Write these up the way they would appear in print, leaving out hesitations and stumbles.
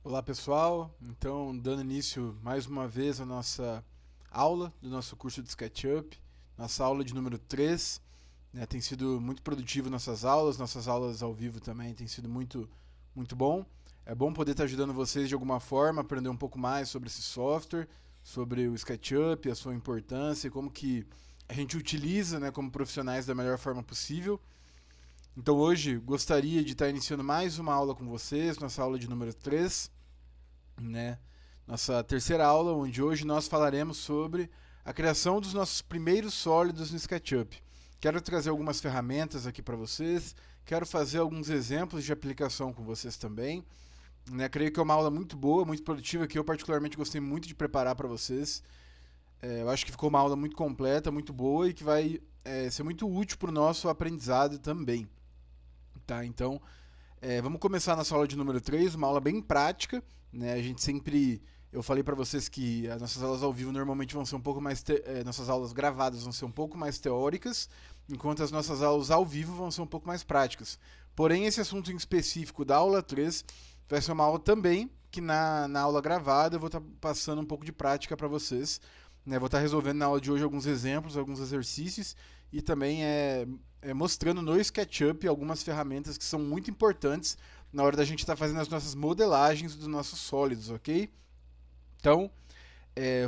Olá pessoal, então dando início mais uma vez à nossa aula do nosso curso de SketchUp, nossa aula de número 3, né, tem sido muito produtivo nossas aulas ao vivo também tem sido muito bom. É bom poder estar ajudando vocês de alguma forma, aprender um pouco mais sobre esse software, sobre o SketchUp, a sua importância e como que a gente utiliza, né, como profissionais da melhor forma possível. Então hoje gostaria de estar iniciando mais uma aula com vocês, nossa aula de número 3, né? Nossa terceira aula, onde hoje nós falaremos sobre a criação dos nossos primeiros sólidos no SketchUp. Quero trazer algumas ferramentas aqui para vocês, quero fazer alguns exemplos de aplicação com vocês também. Né? Creio que é uma aula muito boa, muito produtiva, que eu particularmente gostei muito de preparar para vocês. Eu acho que ficou uma aula muito completa, muito boa e que vai ser muito útil para o nosso aprendizado também. Tá? Então, vamos começar a nossa aula de número 3, uma aula bem prática, né? A gente sempre, eu falei para vocês que as nossas aulas ao vivo normalmente vão ser um pouco mais, nossas aulas gravadas vão ser um pouco mais teóricas, enquanto as nossas aulas ao vivo vão ser um pouco mais práticas. Porém, esse assunto em específico da aula 3 vai ser uma aula também que na aula gravada eu vou estar passando um pouco de prática para vocês. Né? Vou estar resolvendo na aula de hoje alguns exemplos, alguns exercícios e também mostrando no SketchUp algumas ferramentas que são muito importantes na hora da gente estar fazendo as nossas modelagens dos nossos sólidos, ok? Então,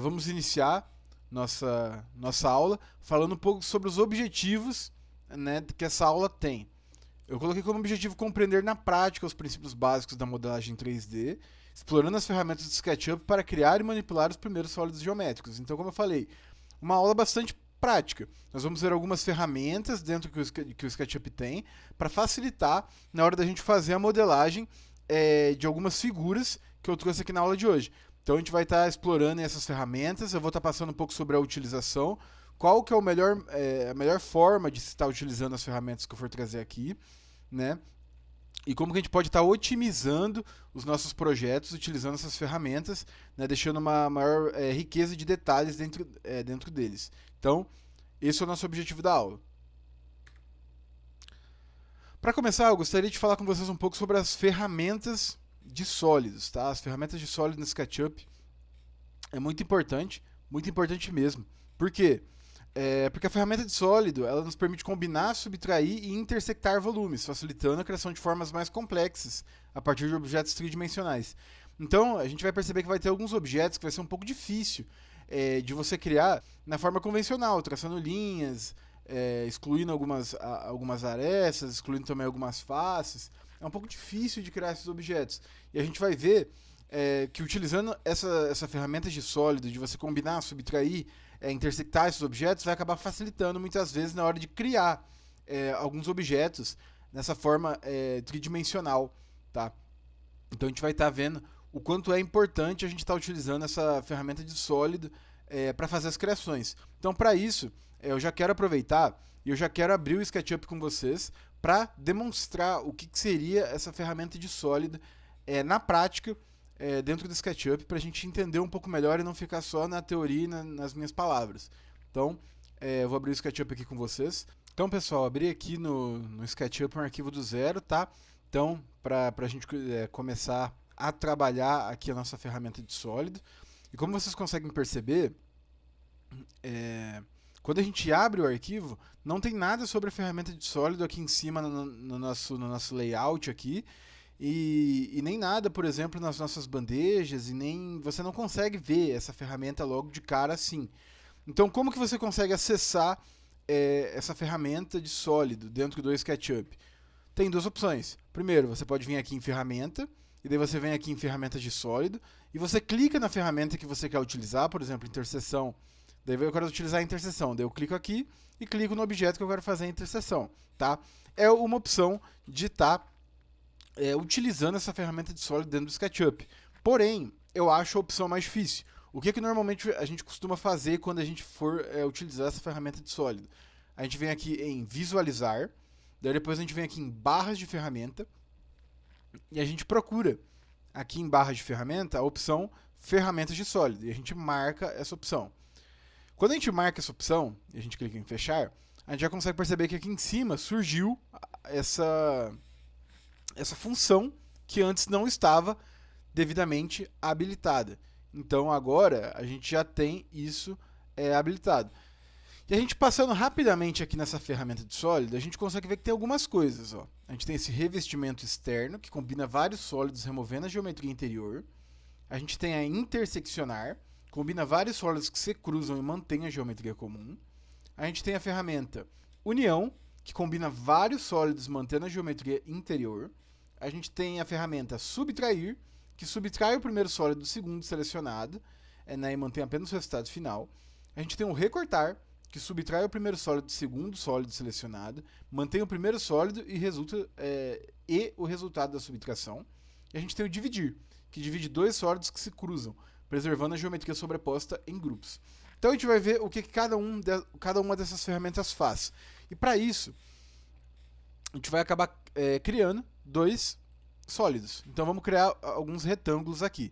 vamos iniciar nossa aula falando um pouco sobre os objetivos, né, que essa aula tem. Eu coloquei como objetivo compreender na prática os princípios básicos da modelagem 3D, explorando as ferramentas do SketchUp para criar e manipular os primeiros sólidos geométricos. Então, como eu falei, uma aula bastante prática. Nós vamos ver algumas ferramentas dentro que o SketchUp tem para facilitar na hora da gente fazer a modelagem de algumas figuras que eu trouxe aqui na aula de hoje. Então a gente vai estar explorando essas ferramentas, eu vou estar passando um pouco sobre a utilização, qual que é a melhor forma de se estar utilizando as ferramentas que eu for trazer aqui, né? E como que a gente pode estar otimizando os nossos projetos utilizando essas ferramentas, né, deixando uma maior riqueza de detalhes dentro deles. Então, esse é o nosso objetivo da aula. Para começar, eu gostaria de falar com vocês um pouco sobre as ferramentas de sólidos. Tá? As ferramentas de sólidos no SketchUp é muito importante mesmo. Por quê? Porque a ferramenta de sólido ela nos permite combinar, subtrair e intersectar volumes, facilitando a criação de formas mais complexas a partir de objetos tridimensionais. Então, a gente vai perceber que vai ter alguns objetos que vai ser um pouco difícil de você criar na forma convencional, traçando linhas, excluindo algumas arestas, excluindo também algumas faces. É um pouco difícil de criar esses objetos. E a gente vai ver que utilizando essa ferramenta de sólido, de você combinar, subtrair, intersectar esses objetos, vai acabar facilitando muitas vezes na hora de criar alguns objetos nessa forma tridimensional. Tá? Então a gente vai estar vendo o quanto é importante a gente estar utilizando essa ferramenta de sólido para fazer as criações. Então para isso, eu já quero aproveitar e eu já quero abrir o SketchUp com vocês para demonstrar o que seria essa ferramenta de sólido na prática dentro do SketchUp, para a gente entender um pouco melhor e não ficar só na teoria e nas minhas palavras. Então, eu vou abrir o SketchUp aqui com vocês. Então, pessoal, abri aqui no SketchUp um arquivo do zero, tá? Então, para a gente começar a trabalhar aqui a nossa ferramenta de sólido. E como vocês conseguem perceber, quando a gente abre o arquivo, não tem nada sobre a ferramenta de sólido aqui em cima no nosso layout aqui. E nem nada, por exemplo, nas nossas bandejas, e nem você não consegue ver essa ferramenta logo de cara assim. Então, como que você consegue acessar essa ferramenta de sólido dentro do SketchUp? Tem duas opções. Primeiro, você pode vir aqui em ferramenta, e daí você vem aqui em ferramentas de sólido, e você clica na ferramenta que você quer utilizar, por exemplo, interseção. Daí eu quero utilizar a interseção, daí eu clico aqui e clico no objeto que eu quero fazer a interseção. Tá? É uma opção de estar utilizando essa ferramenta de sólido dentro do SketchUp. Porém, eu acho a opção mais difícil. O que normalmente a gente costuma fazer quando a gente for utilizar essa ferramenta de sólido? A gente vem aqui em visualizar, daí depois a gente vem aqui em barras de ferramenta e a gente procura aqui em barras de ferramenta a opção ferramentas de sólido e a gente marca essa opção. Quando a gente marca essa opção e a gente clica em fechar, a gente já consegue perceber que aqui em cima surgiu essa função que antes não estava devidamente habilitada. Então agora a gente já tem isso habilitado. E a gente passando rapidamente aqui nessa ferramenta de sólido, a gente consegue ver que tem algumas coisas. Ó. A gente tem esse revestimento externo, que combina vários sólidos removendo a geometria interior. A gente tem a interseccionar, combina vários sólidos que se cruzam e mantém a geometria comum. A gente tem a ferramenta união, que combina vários sólidos mantendo a geometria interior. A gente tem a ferramenta subtrair, que subtrai o primeiro sólido do segundo selecionado, né, e mantém apenas o resultado final. A gente tem o recortar, que subtrai o primeiro sólido do segundo sólido selecionado, mantém o primeiro sólido e o resultado da subtração. E a gente tem o dividir, que divide dois sólidos que se cruzam, preservando a geometria sobreposta em grupos. Então a gente vai ver o que cada uma dessas ferramentas faz. E para isso, a gente vai acabar criando dois sólidos. Então vamos criar alguns retângulos aqui.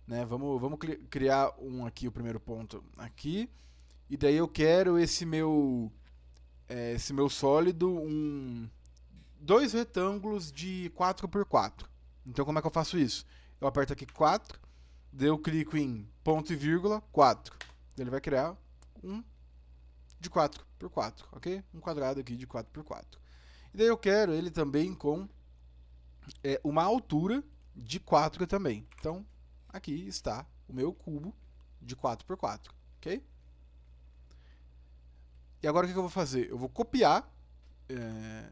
Né? Vamos criar um aqui, o primeiro ponto aqui. E daí eu quero esse meu sólido, dois retângulos de 4x4. Então como é que eu faço isso? Eu aperto aqui 4, daí eu clico em ponto e vírgula 4. Ele vai criar um de 4x4, ok? Um quadrado aqui de 4x4. E daí eu quero ele também com uma altura de 4 também. Então, aqui está o meu cubo de 4x4, ok? E agora o que eu vou fazer? Eu vou copiar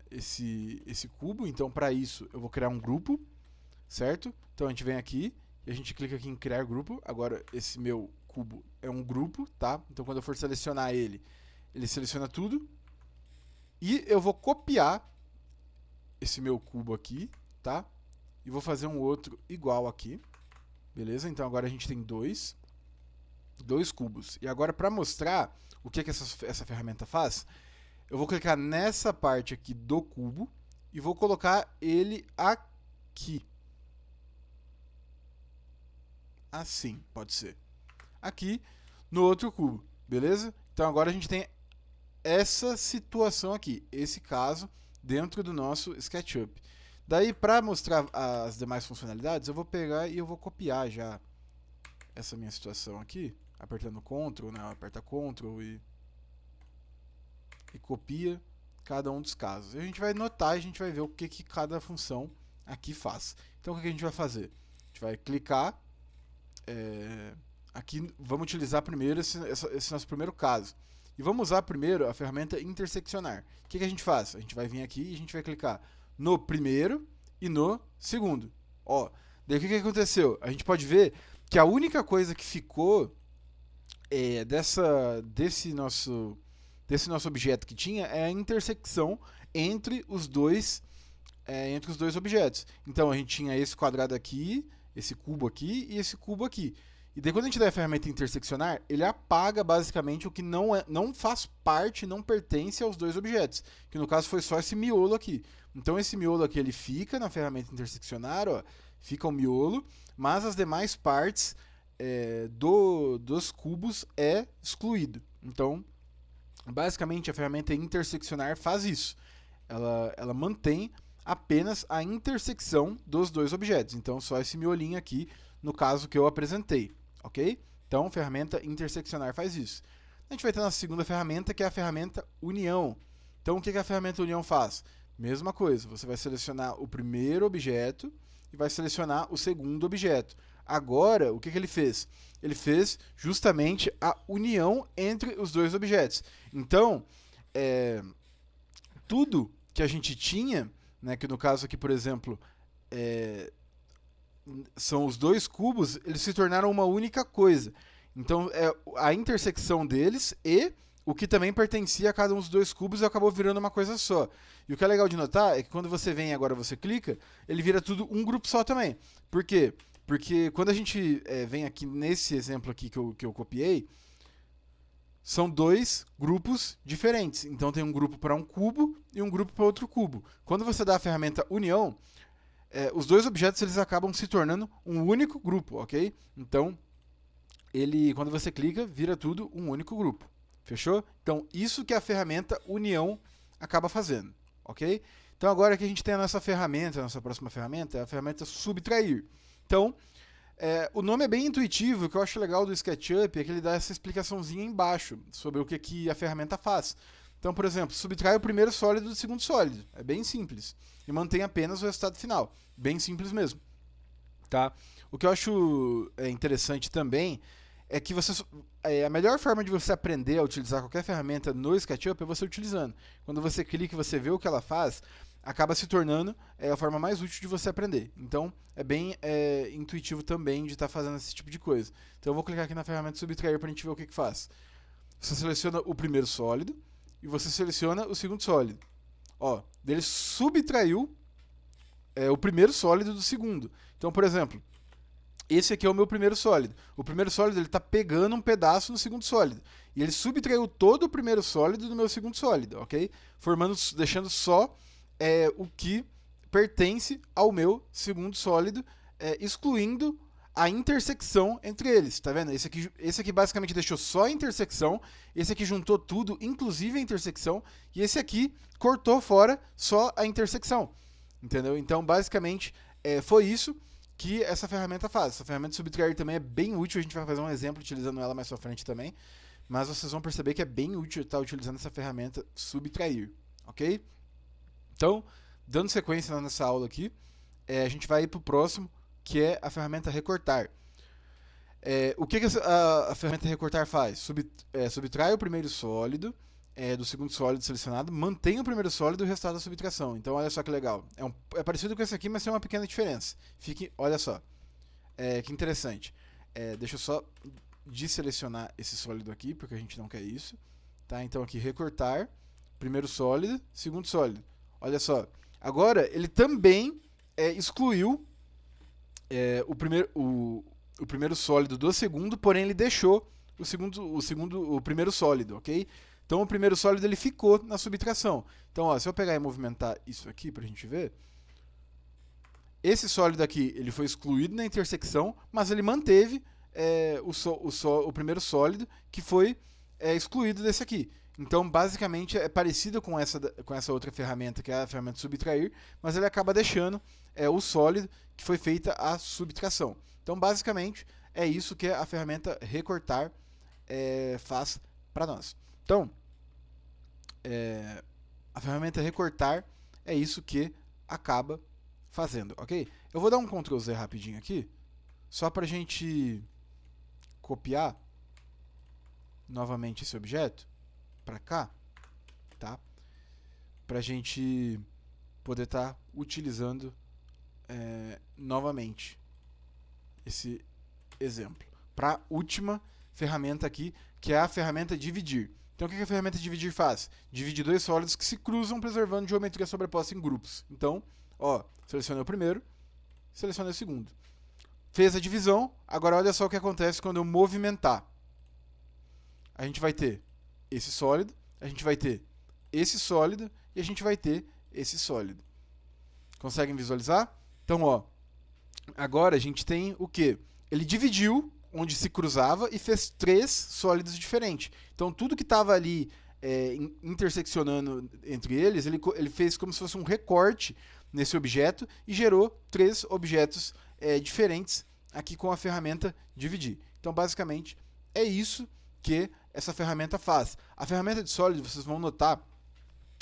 esse cubo. Então, para isso, eu vou criar um grupo, certo? Então, a gente vem aqui e a gente clica aqui em criar grupo. Agora, esse meu cubo é um grupo, tá? Então, quando eu for selecionar ele seleciona tudo. E eu vou copiar esse meu cubo aqui, tá? E vou fazer um outro igual aqui. Beleza? Então, agora a gente tem dois cubos. E agora, para mostrar o que essa ferramenta faz, eu vou clicar nessa parte aqui do cubo e vou colocar ele aqui. Assim, pode ser. Aqui no outro cubo, beleza? Então agora a gente tem essa situação aqui, esse caso, dentro do nosso SketchUp. Daí, para mostrar as demais funcionalidades, eu vou pegar e eu vou copiar já essa minha situação aqui, apertando Ctrl, né? Aperta Ctrl e copia cada um dos casos. E a gente vai notar, a gente vai ver o que cada função aqui faz. Então, o que a gente vai fazer? A gente vai clicar, aqui vamos utilizar primeiro esse nosso primeiro caso. E vamos usar primeiro a ferramenta interseccionar. O que a gente faz? A gente vai vir aqui e a gente vai clicar no primeiro e no segundo. Ó, daí o que aconteceu? A gente pode ver que a única coisa que ficou desse nosso objeto que tinha é a intersecção entre os dois objetos. Então a gente tinha esse quadrado aqui, esse cubo aqui e esse cubo aqui. E daí quando a gente der a ferramenta interseccionar, ele apaga basicamente o que não faz parte, não pertence aos dois objetos, que no caso foi só esse miolo aqui. Então esse miolo aqui ele fica na ferramenta interseccionar, ó, fica o miolo, mas as demais partes dos cubos é excluído. Então, basicamente a ferramenta interseccionar faz isso. Ela mantém apenas a intersecção dos dois objetos. Então, só esse miolinho aqui, no caso que eu apresentei, ok? Então, a ferramenta interseccionar faz isso. A gente vai ter a nossa segunda ferramenta, que é a ferramenta união. Então, o que a ferramenta união faz? Mesma coisa, você vai selecionar o primeiro objeto e vai selecionar o segundo objeto. Agora, o que ele fez? Ele fez justamente a união entre os dois objetos. Então, tudo que a gente tinha, né, que no caso aqui, por exemplo, são os dois cubos, eles se tornaram uma única coisa. Então, a intersecção deles e o que também pertencia a cada um dos dois cubos acabou virando uma coisa só. E o que é legal de notar é que quando você vem agora, você clica, ele vira tudo um grupo só também. Por quê? Porque quando a gente vem aqui nesse exemplo aqui que eu copiei, são dois grupos diferentes. Então tem um grupo para um cubo e um grupo para outro cubo. Quando você dá a ferramenta união, os dois objetos eles acabam se tornando um único grupo, ok? Então, quando você clica, vira tudo um único grupo. Fechou? Então, isso que a ferramenta união acaba fazendo, ok? Então, agora que a gente tem a nossa ferramenta, a nossa próxima ferramenta é a ferramenta subtrair. Então, O nome é bem intuitivo, o que eu acho legal do SketchUp é que ele dá essa explicaçãozinha embaixo sobre o que a ferramenta faz. Então, por exemplo, subtrai o primeiro sólido do segundo sólido. É bem simples. E mantém apenas o resultado final. Bem simples mesmo. Tá? O que eu acho interessante também é que a melhor forma de você aprender a utilizar qualquer ferramenta no SketchUp é você utilizando. Quando você clica e você vê o que ela faz, acaba se tornando a forma mais útil de você aprender. Então, é bem intuitivo também de estar fazendo esse tipo de coisa. Então, eu vou clicar aqui na ferramenta subtrair para a gente ver o que faz. Você seleciona o primeiro sólido e você seleciona o segundo sólido. Ó, ele subtraiu o primeiro sólido do segundo. Então, por exemplo, esse aqui é o meu primeiro sólido. O primeiro sólido ele está pegando um pedaço no segundo sólido. E ele subtraiu todo o primeiro sólido do meu segundo sólido, ok? Deixando só o que pertence ao meu segundo sólido, excluindo a intersecção entre eles, tá vendo? Esse aqui basicamente deixou só a intersecção, esse aqui juntou tudo, inclusive a intersecção, e esse aqui cortou fora só a intersecção, entendeu? Então, basicamente, foi isso que essa ferramenta faz. Essa ferramenta subtrair também é bem útil, a gente vai fazer um exemplo utilizando ela mais pra frente também, mas vocês vão perceber que é bem útil estar utilizando essa ferramenta subtrair, ok? Então, dando sequência nessa aula aqui, a gente vai para o próximo, que é a ferramenta recortar. O que a ferramenta recortar faz? Subtrai o primeiro sólido do segundo sólido selecionado, mantém o primeiro sólido e o resultado da subtração. Então, olha só que legal. É parecido com esse aqui, mas tem uma pequena diferença. Olha só. Que interessante. Deixa eu só desselecionar esse sólido aqui, porque a gente não quer isso. Tá? Então, aqui, recortar, primeiro sólido, segundo sólido. Olha só. Agora, ele também excluiu o primeiro sólido do segundo, porém ele deixou o primeiro sólido, ok? Então o primeiro sólido ele ficou na subtração. Então, ó, se eu pegar e movimentar isso aqui pra gente ver, esse sólido aqui ele foi excluído na intersecção, mas ele manteve o primeiro sólido que foi excluído desse aqui. Então, basicamente, é parecido com essa outra ferramenta, que é a ferramenta subtrair, mas ele acaba deixando o sólido que foi feita a subtração. Então, basicamente, é isso que a ferramenta recortar faz para nós. Então, a ferramenta recortar é isso que acaba fazendo, ok? Eu vou dar um Ctrl Z rapidinho aqui, só para a gente copiar novamente esse objeto para cá, tá? Para a gente poder estar utilizando novamente esse exemplo. Para a última ferramenta aqui, que é a ferramenta dividir. Então, o que a ferramenta dividir faz? Divide dois sólidos que se cruzam, preservando geometria sobreposta em grupos. Então, ó, selecionei o primeiro, selecionei o segundo. Fez a divisão, agora olha só o que acontece quando eu movimentar. A gente vai ter esse sólido, a gente vai ter esse sólido e a gente vai ter esse sólido. Conseguem visualizar? Então, ó, agora a gente tem o quê? Ele dividiu onde se cruzava e fez três sólidos diferentes. Então, tudo que estava ali interseccionando entre eles, ele fez como se fosse um recorte nesse objeto e gerou três objetos diferentes aqui com a ferramenta dividir. Então, basicamente, é isso que essa ferramenta faz. A ferramenta de sólido, vocês vão notar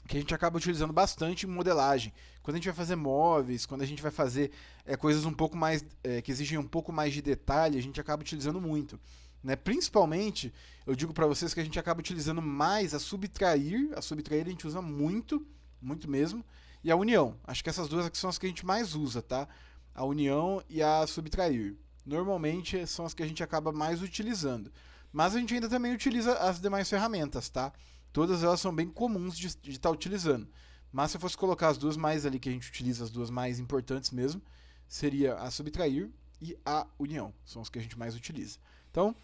que a gente acaba utilizando bastante em modelagem. Quando a gente vai fazer móveis, quando a gente vai fazer coisas um pouco mais que exigem um pouco mais de detalhe, a gente acaba utilizando muito. Né? Principalmente, eu digo para vocês que a gente acaba utilizando mais a subtrair. A subtrair a gente usa muito, muito mesmo. E a união. Acho que essas duas aqui são as que a gente mais usa, tá? A união e a subtrair. Normalmente são as que a gente acaba mais utilizando. Mas a gente ainda também utiliza as demais ferramentas, tá? Todas elas são bem comuns de estar utilizando. Mas se eu fosse colocar as duas mais ali que a gente utiliza, as duas mais importantes mesmo, seria a subtrair e a união. São as que a gente mais utiliza. Então,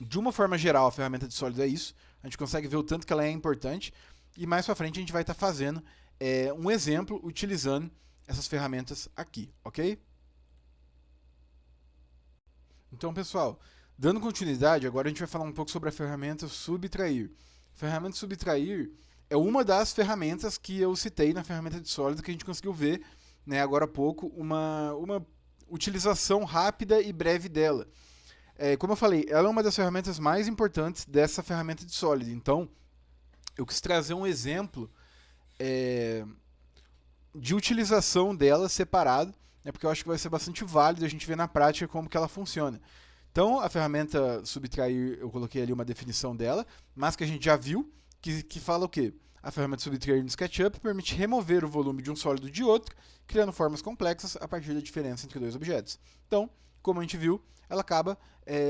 de uma forma geral, a ferramenta de sólido é isso. A gente consegue ver o tanto que ela é importante. E mais pra frente a gente vai estar fazendo um exemplo utilizando essas ferramentas aqui, ok? Então, pessoal, dando continuidade, agora a gente vai falar um pouco sobre a ferramenta subtrair. A ferramenta subtrair é uma das ferramentas que eu citei na ferramenta de sólido que a gente conseguiu ver, né, agora há pouco, utilização rápida e breve dela. Como eu falei, ela é uma das ferramentas mais importantes dessa ferramenta de Solid. Então, eu quis trazer um exemplo de utilização dela separado, né, porque eu acho que vai ser bastante válido a gente ver na prática como que ela funciona. Então, a ferramenta subtrair, eu coloquei ali uma definição dela, mas que a gente já viu, que fala o quê? A ferramenta subtrair no SketchUp permite remover o volume de um sólido de outro, criando formas complexas a partir da diferença entre dois objetos. Então, como a gente viu, ela acaba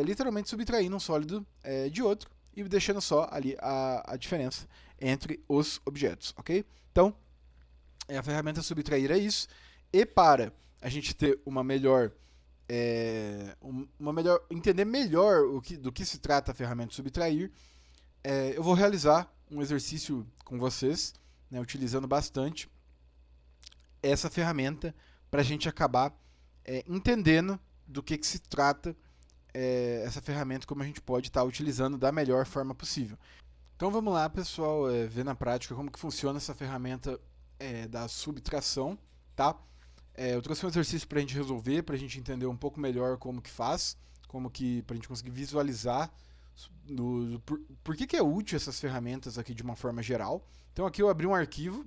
literalmente subtraindo um sólido de outro e deixando só ali a diferença entre os objetos, ok? Então, a ferramenta subtrair é isso. E para a gente ter uma melhor entender melhor do que se trata a ferramenta subtrair, eu vou realizar um exercício com vocês, né, utilizando bastante essa ferramenta para a gente acabar entendendo do que se trata essa ferramenta, como a gente pode estar utilizando da melhor forma possível. Então vamos lá, pessoal, ver na prática como que funciona essa ferramenta da subtração, tá? Eu trouxe um exercício para a gente resolver, para a gente entender um pouco melhor como que faz, para a gente conseguir visualizar por que é útil essas ferramentas aqui de uma forma geral. Então aqui eu abri um arquivo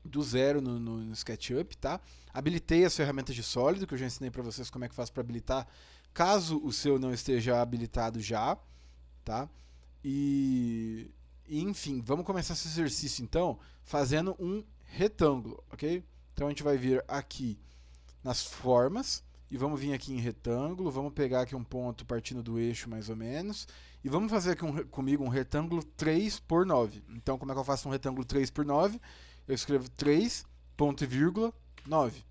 do zero no SketchUp, tá? Habilitei as ferramentas de sólido, que eu já ensinei para vocês como é que faz para habilitar, caso o seu não esteja habilitado já, tá? E enfim, vamos começar esse exercício então fazendo um retângulo, ok? Então a gente vai vir aqui nas formas e vamos vir aqui em retângulo, vamos pegar aqui um ponto partindo do eixo mais ou menos e vamos fazer aqui comigo um retângulo 3 por 9. Então como é que eu faço um retângulo 3 por 9? Eu escrevo 3, ponto e vírgula, 9.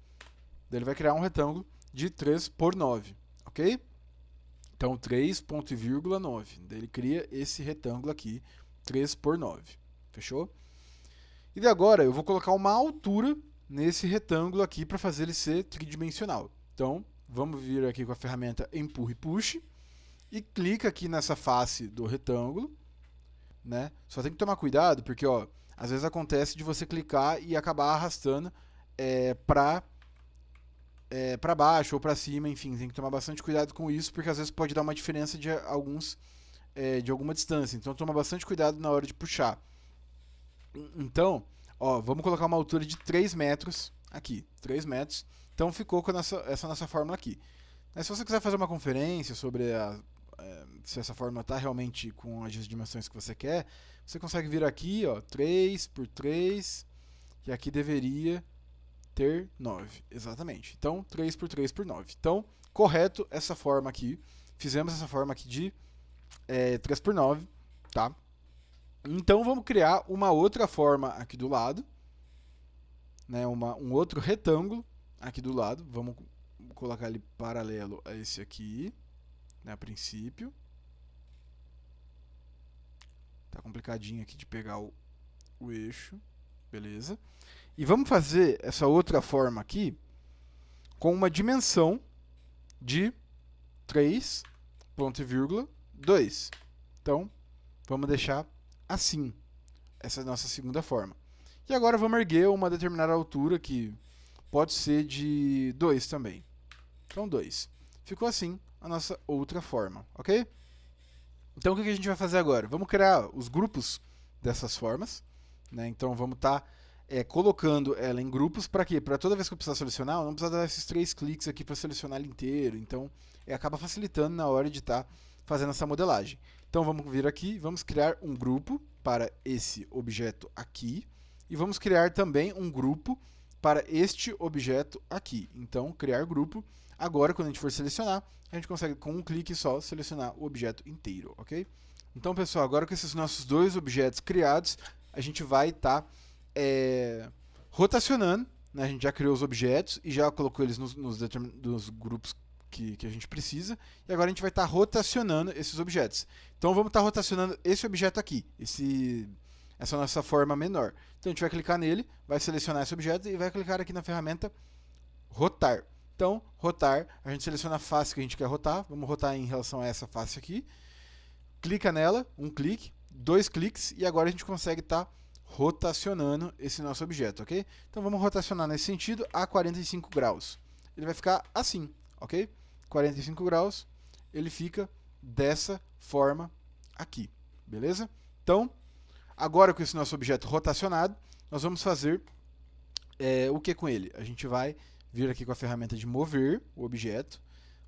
Daí ele vai criar um retângulo de 3 por 9, ok? Então 3, ponto e vírgula, 9. Daí ele cria esse retângulo aqui, 3 por 9. Fechou? E de agora eu vou colocar uma altura nesse retângulo aqui para fazer ele ser tridimensional. Então, vamos vir aqui com a ferramenta Empurra e Puxe e clica aqui nessa face do retângulo, né? Só tem que tomar cuidado porque, ó, às vezes acontece de você clicar e acabar arrastando para baixo ou para cima, enfim, tem que tomar bastante cuidado com isso porque às vezes pode dar uma diferença de alguma distância. Então, toma bastante cuidado na hora de puxar. Então, ó, vamos colocar uma altura de 3 metros aqui, 3 metros. Então ficou com essa nossa fórmula aqui. Mas se você quiser fazer uma conferência sobre se essa fórmula está realmente com as dimensões que você quer, você consegue vir aqui, ó, 3 por 3, e aqui deveria ter 9, exatamente. Então, 3 por 3 por 9. Então, correto essa forma aqui. Fizemos essa forma aqui de 3 por 9, tá? Então vamos criar uma outra forma aqui do lado, né, um outro retângulo aqui do lado. Vamos colocar ele paralelo a esse aqui, né, a princípio. Tá complicadinho aqui de pegar o eixo, beleza. E vamos fazer essa outra forma aqui com uma dimensão de 3, ponto e vírgula, 2. Então, vamos deixar assim, essa é a nossa segunda forma. E agora vamos erguer uma determinada altura que pode ser de 2 também. Então 2. Ficou assim a nossa outra forma, ok? Então o que a gente vai fazer agora? Vamos criar os grupos dessas formas, né? Então vamos estar colocando ela em grupos para quê? Para toda vez que eu precisar selecionar, eu não precisar dar esses 3 cliques aqui para selecionar ele inteiro. Então acaba facilitando na hora de estar fazendo essa modelagem. Então vamos vir aqui, vamos criar um grupo para esse objeto aqui e vamos criar também um grupo para este objeto aqui. Então criar grupo, agora quando a gente for selecionar, a gente consegue com um clique só selecionar o objeto inteiro, ok? Então pessoal, agora com esses nossos dois objetos criados, a gente vai estar rotacionando, né? A gente já criou os objetos e já colocou eles nos grupos que a gente precisa, e agora a gente vai estar rotacionando esses objetos. Então vamos estar rotacionando esse objeto aqui, essa nossa forma menor. Então a gente vai clicar nele, vai selecionar esse objeto e vai clicar aqui na ferramenta rotar. Então, rotar, a gente seleciona a face que a gente quer rotar, vamos rotar em relação a essa face aqui, clica nela, um clique, 2 cliques, e agora a gente consegue estar rotacionando esse nosso objeto, ok? Então vamos rotacionar nesse sentido a 45 graus. ele vai ficar assim, ok? 45 graus, ele fica dessa forma aqui, beleza? Então, agora com esse nosso objeto rotacionado, nós vamos fazer o que com ele? A gente vai vir aqui com a ferramenta de mover o objeto,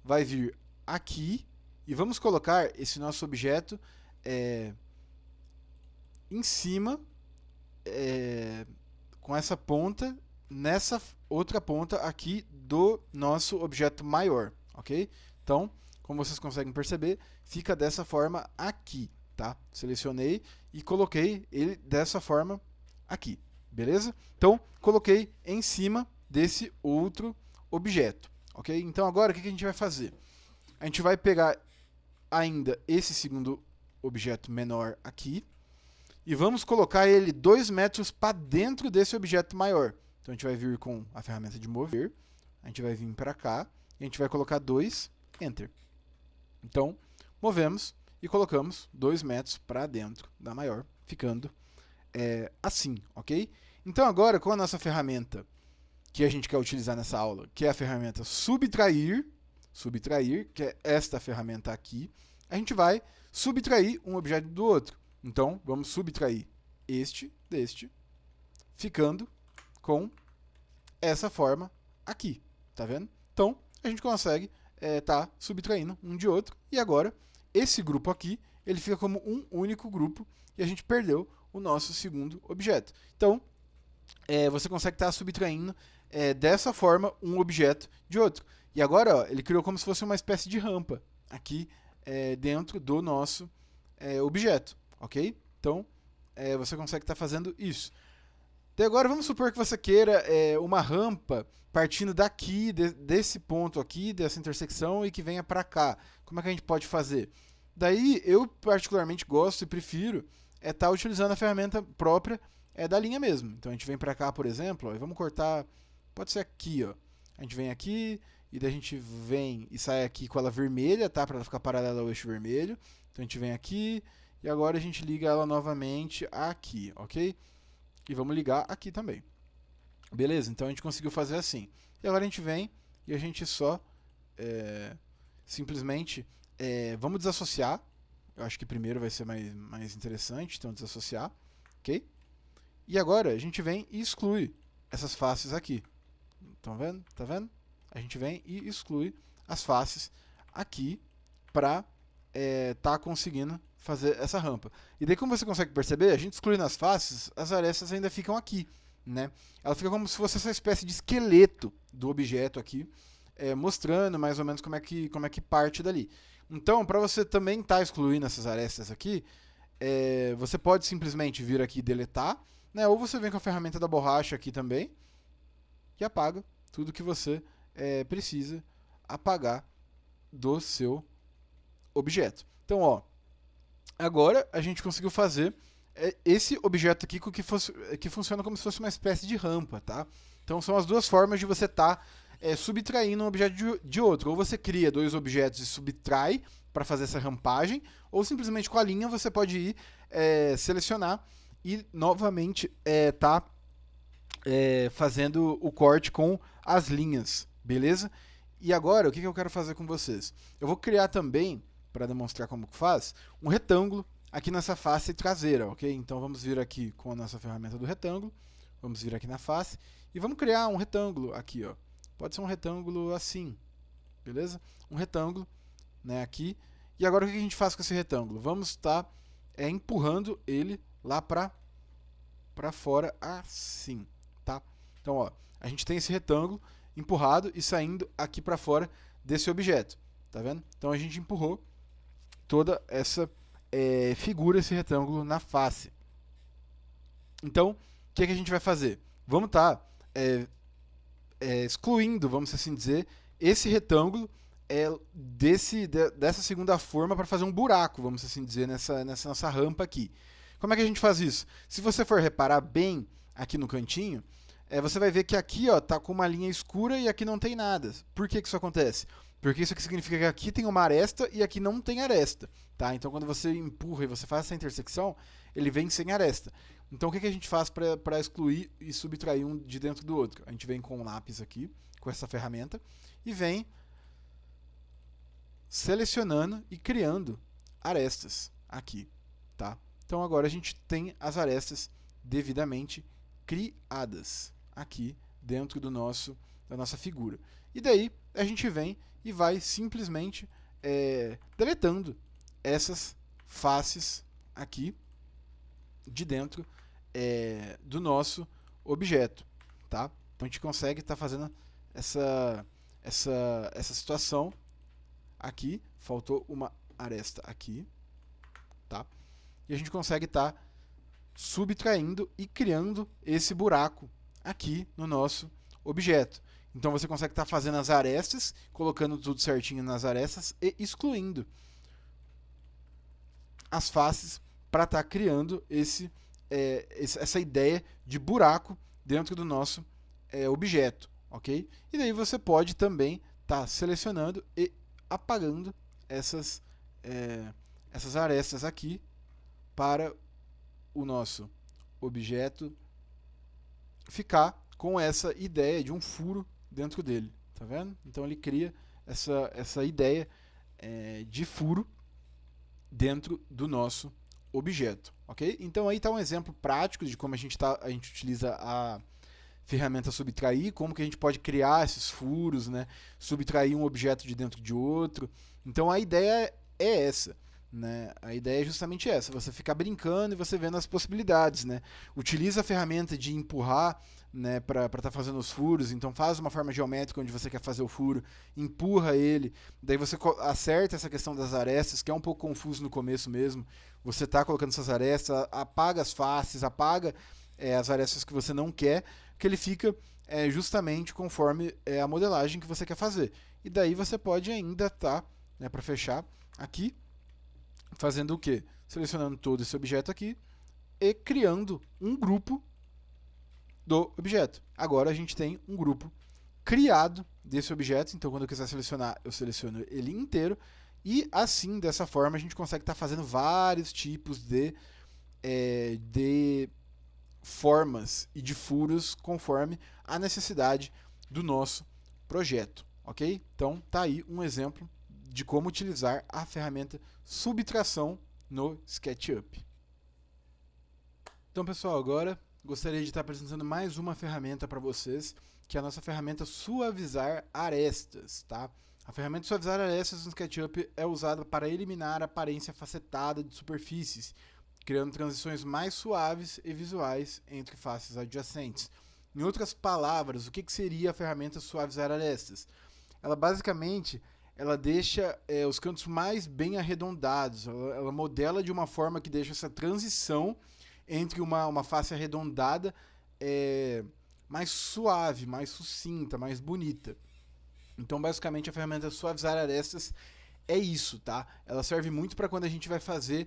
vai vir aqui e vamos colocar esse nosso objeto em cima, com essa ponta, nessa outra ponta aqui do nosso objeto maior, ok? Então, como vocês conseguem perceber, fica dessa forma aqui, tá? Selecionei e coloquei ele dessa forma aqui, beleza? Então, coloquei em cima desse outro objeto, ok? Então, agora o que a gente vai fazer? A gente vai pegar ainda esse segundo objeto menor aqui e vamos colocar ele 2 metros para dentro desse objeto maior. Então, a gente vai vir com a ferramenta de mover, a gente vai vir para cá e a gente vai colocar 2, Enter. Então, movemos e colocamos 2 metros para dentro da maior, ficando assim, ok? Então, agora, com a nossa ferramenta que a gente quer utilizar nessa aula, que é a ferramenta subtrair, que é esta ferramenta aqui, a gente vai subtrair um objeto do outro. Então, vamos subtrair este deste, ficando com essa forma aqui, tá vendo? Então, a gente consegue tá subtraindo um de outro, e agora, esse grupo aqui, ele fica como um único grupo, e a gente perdeu o nosso segundo objeto. Então, você consegue estar subtraindo dessa forma um objeto de outro. E agora, ó, ele criou como se fosse uma espécie de rampa aqui dentro do nosso objeto, ok? Então, você consegue estar fazendo isso. E agora, vamos supor que você queira uma rampa partindo daqui, desse ponto aqui, dessa intersecção, e que venha para cá. Como é que a gente pode fazer? Daí, eu particularmente gosto e prefiro estar utilizando a ferramenta própria da linha mesmo. Então, a gente vem para cá, por exemplo, ó, e vamos cortar, pode ser aqui, ó. A gente vem aqui, e daí a gente vem e sai aqui com ela vermelha, tá? Para ela ficar paralela ao eixo vermelho. Então, a gente vem aqui, e agora a gente liga ela novamente aqui, ok? E vamos ligar aqui também. Beleza? Então, a gente conseguiu fazer assim. E agora a gente vem e a gente só simplesmente vamos desassociar. Eu acho que primeiro vai ser mais interessante, então desassociar, ok? E agora a gente vem e exclui essas faces aqui. Estão vendo? Tá vendo? A gente vem e exclui as faces aqui para tá conseguindo fazer essa rampa. E daí, como você consegue perceber, a gente excluindo as faces, as arestas ainda ficam aqui, né? Ela fica como se fosse essa espécie de esqueleto do objeto aqui, mostrando mais ou menos como é que parte dali. Então, para você também estar excluindo essas arestas aqui, você pode simplesmente vir aqui e deletar, né? Ou você vem com a ferramenta da borracha aqui também e apaga tudo que você precisa apagar do seu objeto. Então, ó, agora a gente conseguiu fazer esse objeto aqui que funciona como se fosse uma espécie de rampa, tá? Então, são as duas formas de você estar subtraindo um objeto de outro. Ou você cria 2 objetos e subtrai para fazer essa rampagem, ou simplesmente com a linha você pode ir selecionar e novamente tá fazendo o corte com as linhas, beleza? E agora, o que eu quero fazer com vocês? Eu vou criar também, para demonstrar como que faz, um retângulo aqui nessa face traseira, ok? Então vamos vir aqui com a nossa ferramenta do retângulo, vamos vir aqui na face e vamos criar um retângulo aqui, ó. Pode ser um retângulo assim, beleza? Um retângulo, né, aqui. E agora o que a gente faz com esse retângulo? Vamos estar empurrando ele lá para fora assim, tá? Então, ó, a gente tem esse retângulo empurrado e saindo aqui para fora desse objeto, tá vendo? Então a gente empurrou toda essa figura, esse retângulo na face. Então, o que a gente vai fazer? Vamos estar excluindo, vamos assim dizer, esse retângulo dessa segunda forma para fazer um buraco, vamos assim dizer, nessa nossa rampa aqui. Como é que a gente faz isso? Se você for reparar bem aqui no cantinho, você vai ver que aqui ó, tá com uma linha escura e aqui não tem nada. Por que isso acontece? Porque isso aqui significa que aqui tem uma aresta e aqui não tem aresta. Tá? Então, quando você empurra e você faz essa intersecção, ele vem sem aresta. Então o que a gente faz para excluir e subtrair um de dentro do outro? A gente vem com o lápis aqui, com essa ferramenta, e vem selecionando e criando arestas aqui, tá? Então agora a gente tem as arestas devidamente criadas aqui dentro da nossa figura. E daí a gente vem e vai simplesmente deletando essas faces aqui de dentro do nosso objeto, tá? Então a gente consegue estar fazendo essa situação aqui. Faltou uma aresta aqui, tá? E a gente consegue estar subtraindo e criando esse buraco aqui no nosso objeto. Então você consegue estar fazendo as arestas, colocando tudo certinho nas arestas e excluindo as faces para estar criando essa ideia de buraco dentro do nosso objeto, ok? E daí você pode também estar selecionando e apagando essas arestas aqui para o nosso objeto ficar com essa ideia de um furo dentro dele, tá vendo? Então ele cria essa ideia de furo dentro do nosso objeto, ok? Então aí está um exemplo prático de como a gente utiliza a ferramenta subtrair, como que a gente pode criar esses furos, né? Subtrair um objeto de dentro de outro. Então a ideia é essa, né? A ideia é justamente essa, você ficar brincando e você vendo as possibilidades, né? Utiliza a ferramenta de empurrar, né, para estar fazendo os furos. Então faz uma forma geométrica onde você quer fazer o furo, empurra ele, daí você acerta essa questão das arestas, que é um pouco confuso no começo mesmo. Você está colocando essas arestas, apaga as faces, apaga as arestas que você não quer, que ele fica justamente conforme a modelagem que você quer fazer. E daí você pode ainda estar, né, para fechar aqui, fazendo o quê? Selecionando todo esse objeto aqui e criando um grupo do objeto. Agora a gente tem um grupo criado desse objeto, então quando eu quiser selecionar, eu seleciono ele inteiro, e assim, dessa forma, a gente consegue estar fazendo vários tipos de formas e de furos conforme a necessidade do nosso projeto, ok? Então tá aí um exemplo de como utilizar a ferramenta subtração no SketchUp. Então pessoal, agora gostaria de estar apresentando mais uma ferramenta para vocês, que é a nossa ferramenta Suavizar Arestas, tá? A ferramenta Suavizar Arestas no SketchUp é usada para eliminar a aparência facetada de superfícies, criando transições mais suaves e visuais entre faces adjacentes. Em outras palavras, o que seria a ferramenta Suavizar Arestas? Ela basicamente deixa os cantos mais bem arredondados, ela modela de uma forma que deixa essa transição entre uma face arredondada mais suave, mais sucinta, mais bonita. Então, basicamente, a ferramenta Suavizar Arestas é isso, tá? Ela serve muito para quando a gente vai fazer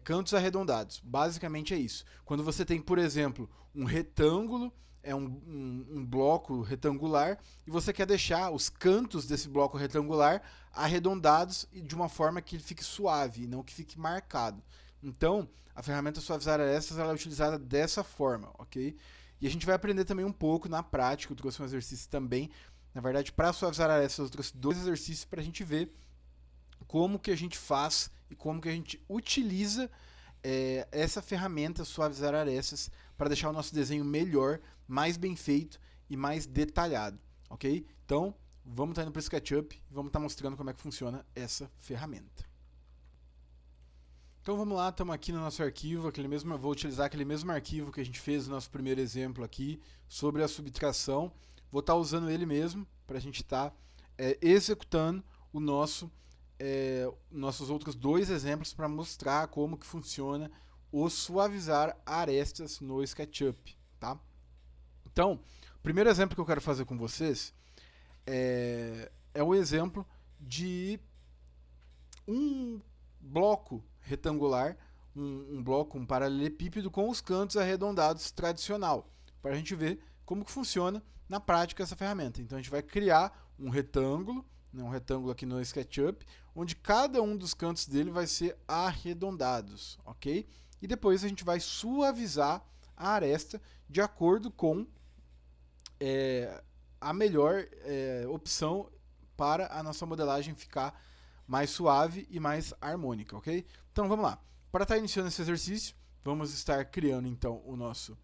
cantos arredondados. Basicamente é isso. Quando você tem, por exemplo, um retângulo, um bloco retangular, e você quer deixar os cantos desse bloco retangular arredondados e de uma forma que ele fique suave, e não que fique marcado. Então, a ferramenta Suavizar Arestas ela é utilizada dessa forma, ok? E a gente vai aprender também um pouco na prática. Eu trouxe um exercício também. Na verdade, para suavizar arestas, eu trouxe 2 exercícios para a gente ver como que a gente faz e como que a gente utiliza essa ferramenta Suavizar Arestas para deixar o nosso desenho melhor, mais bem feito e mais detalhado, ok? Então, vamos estar indo para o SketchUp e vamos estar mostrando como é que funciona essa ferramenta. Então vamos lá, estamos aqui no nosso arquivo, vou utilizar aquele mesmo arquivo que a gente fez no nosso primeiro exemplo aqui, sobre a subtração. Vou estar usando ele mesmo, para a gente estar executando nossos outros 2 exemplos para mostrar como que funciona o suavizar arestas no SketchUp, tá? Então, o primeiro exemplo que eu quero fazer com vocês é o exemplo de um bloco retangular, um paralelepípedo com os cantos arredondados tradicional, para a gente ver como que funciona na prática essa ferramenta. Então a gente vai criar um retângulo aqui no SketchUp, onde cada um dos cantos dele vai ser arredondados, ok? e depois a gente vai suavizar a aresta de acordo com a melhor opção para a nossa modelagem ficar mais suave e mais harmônica, ok? Então vamos lá. Para estar iniciando esse exercício, vamos estar criando então o nosso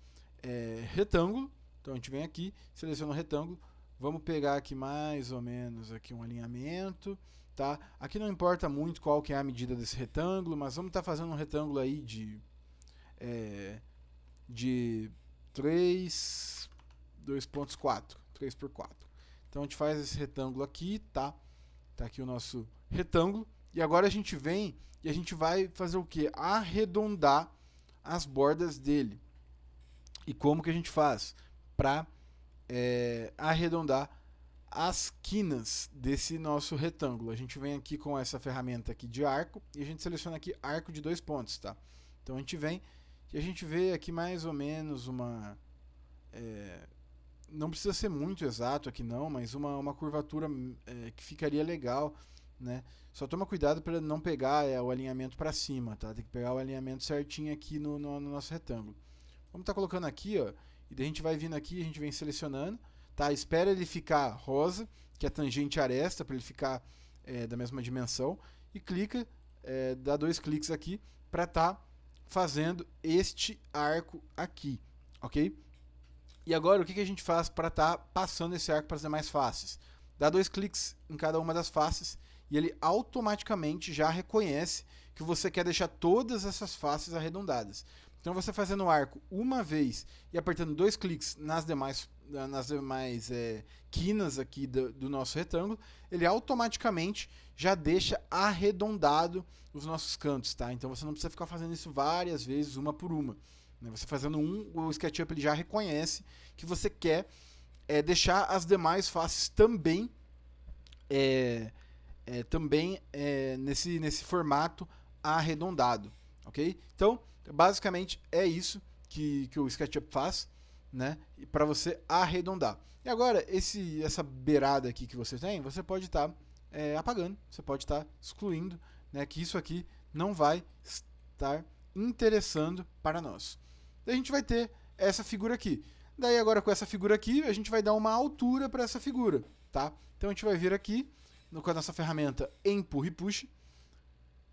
retângulo. Então a gente vem aqui, seleciona o retângulo, vamos pegar aqui mais ou menos aqui um alinhamento, tá? Aqui não importa muito qual que é a medida desse retângulo, mas vamos estar fazendo um retângulo aí de 2.4, 3 por 4. Então a gente faz esse retângulo aqui, tá? Tá aqui o nosso retângulo. E agora a gente vem e a gente vai fazer o que? Arredondar as bordas dele. E como que a gente faz? Para arredondar as quinas desse nosso retângulo. A gente vem aqui com essa ferramenta aqui de arco e a gente seleciona aqui arco de 2 pontos, tá? Então a gente vem e a gente vê aqui mais ou menos uma... não precisa ser muito exato aqui não, mas uma curvatura que ficaria legal, né? Só toma cuidado para não pegar o alinhamento para cima, tá? Tem que pegar o alinhamento certinho aqui no nosso retângulo. Vamos estar colocando aqui, ó, e daí a gente vai vindo aqui, a gente vem selecionando, tá? Espera ele ficar rosa, que é tangente aresta, para ele ficar da mesma dimensão, e clica, dá 2 cliques aqui para estar fazendo este arco aqui, ok? E agora o que a gente faz para estar passando esse arco para as demais faces? Dá 2 cliques em cada uma das faces e ele automaticamente já reconhece que você quer deixar todas essas faces arredondadas. Então você fazendo o arco uma vez e apertando 2 cliques nas demais quinas aqui do nosso retângulo, ele automaticamente já deixa arredondado os nossos cantos, tá? Então você não precisa ficar fazendo isso várias vezes, uma por uma. Você fazendo o SketchUp ele já reconhece que você quer deixar as demais faces também, nesse formato arredondado, ok? Então, basicamente é isso que o SketchUp faz, né? Para você arredondar. E agora, essa beirada aqui que você tem, você pode estar apagando, você pode estar excluindo, né? Que isso aqui não vai estar interessando para nós. Daí a gente vai ter essa figura aqui. Daí agora com essa figura aqui, a gente vai dar uma altura para essa figura, tá? Então a gente vai vir aqui com a nossa ferramenta Empurra e Puxa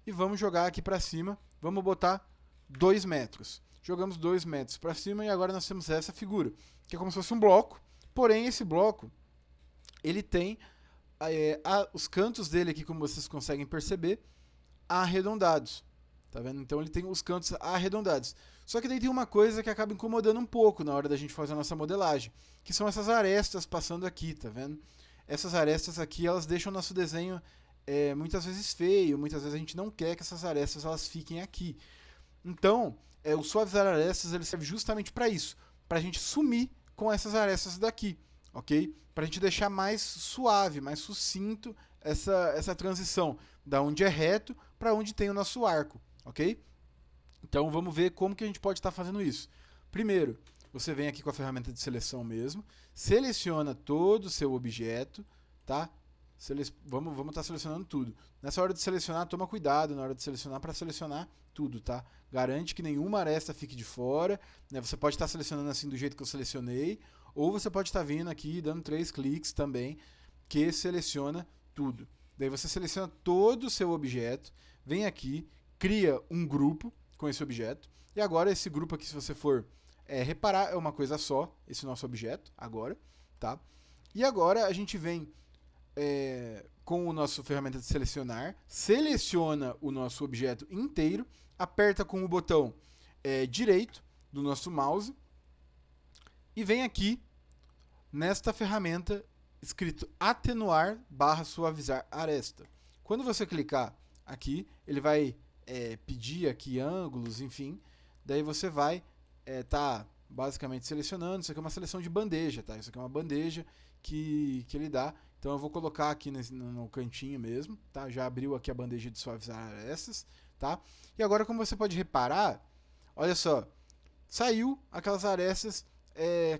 e vamos jogar aqui para cima. Vamos botar 2 metros. Jogamos 2 metros para cima e agora nós temos essa figura, que é como se fosse um bloco. Porém, esse bloco, ele tem os cantos dele aqui, como vocês conseguem perceber, arredondados. Tá vendo? Então ele tem os cantos arredondados. Só que daí tem uma coisa que acaba incomodando um pouco na hora da gente fazer a nossa modelagem, que são essas arestas passando aqui, tá vendo? Essas arestas aqui, elas deixam o nosso desenho muitas vezes feio, muitas vezes a gente não quer que essas arestas elas fiquem aqui. Então, o suavizar arestas ele serve justamente para isso, para a gente sumir com essas arestas daqui, ok? Para a gente deixar mais suave, mais sucinto essa transição da onde é reto para onde tem o nosso arco, ok? Então vamos ver como que a gente pode estar fazendo isso. Primeiro, você vem aqui com a ferramenta de seleção mesmo, seleciona todo o seu objeto, tá? Vamos estar selecionando tudo. Nessa hora de selecionar, toma cuidado na hora de selecionar para selecionar tudo, tá? Garante que nenhuma aresta fique de fora, né? Você pode estar selecionando assim do jeito que eu selecionei, ou você pode estar vindo aqui dando 3 cliques também, que seleciona tudo. Daí você seleciona todo o seu objeto, vem aqui, cria um grupo com esse objeto, e agora esse grupo aqui, se você for reparar, é uma coisa só, esse nosso objeto, agora, tá? E agora a gente vem com o nosso ferramenta de selecionar, seleciona o nosso objeto inteiro, aperta com o botão direito do nosso mouse, e vem aqui, nesta ferramenta, escrito atenuar / suavizar aresta. Quando você clicar aqui, ele vai pedir aqui ângulos, enfim, daí você vai tá basicamente selecionando. Isso aqui é uma seleção de bandeja, tá? Isso aqui é uma bandeja que ele dá. Então eu vou colocar aqui no cantinho mesmo, tá? Já abriu aqui a bandeja de suavizar arestas, tá? E agora, como você pode reparar, olha só, saiu aquelas arestas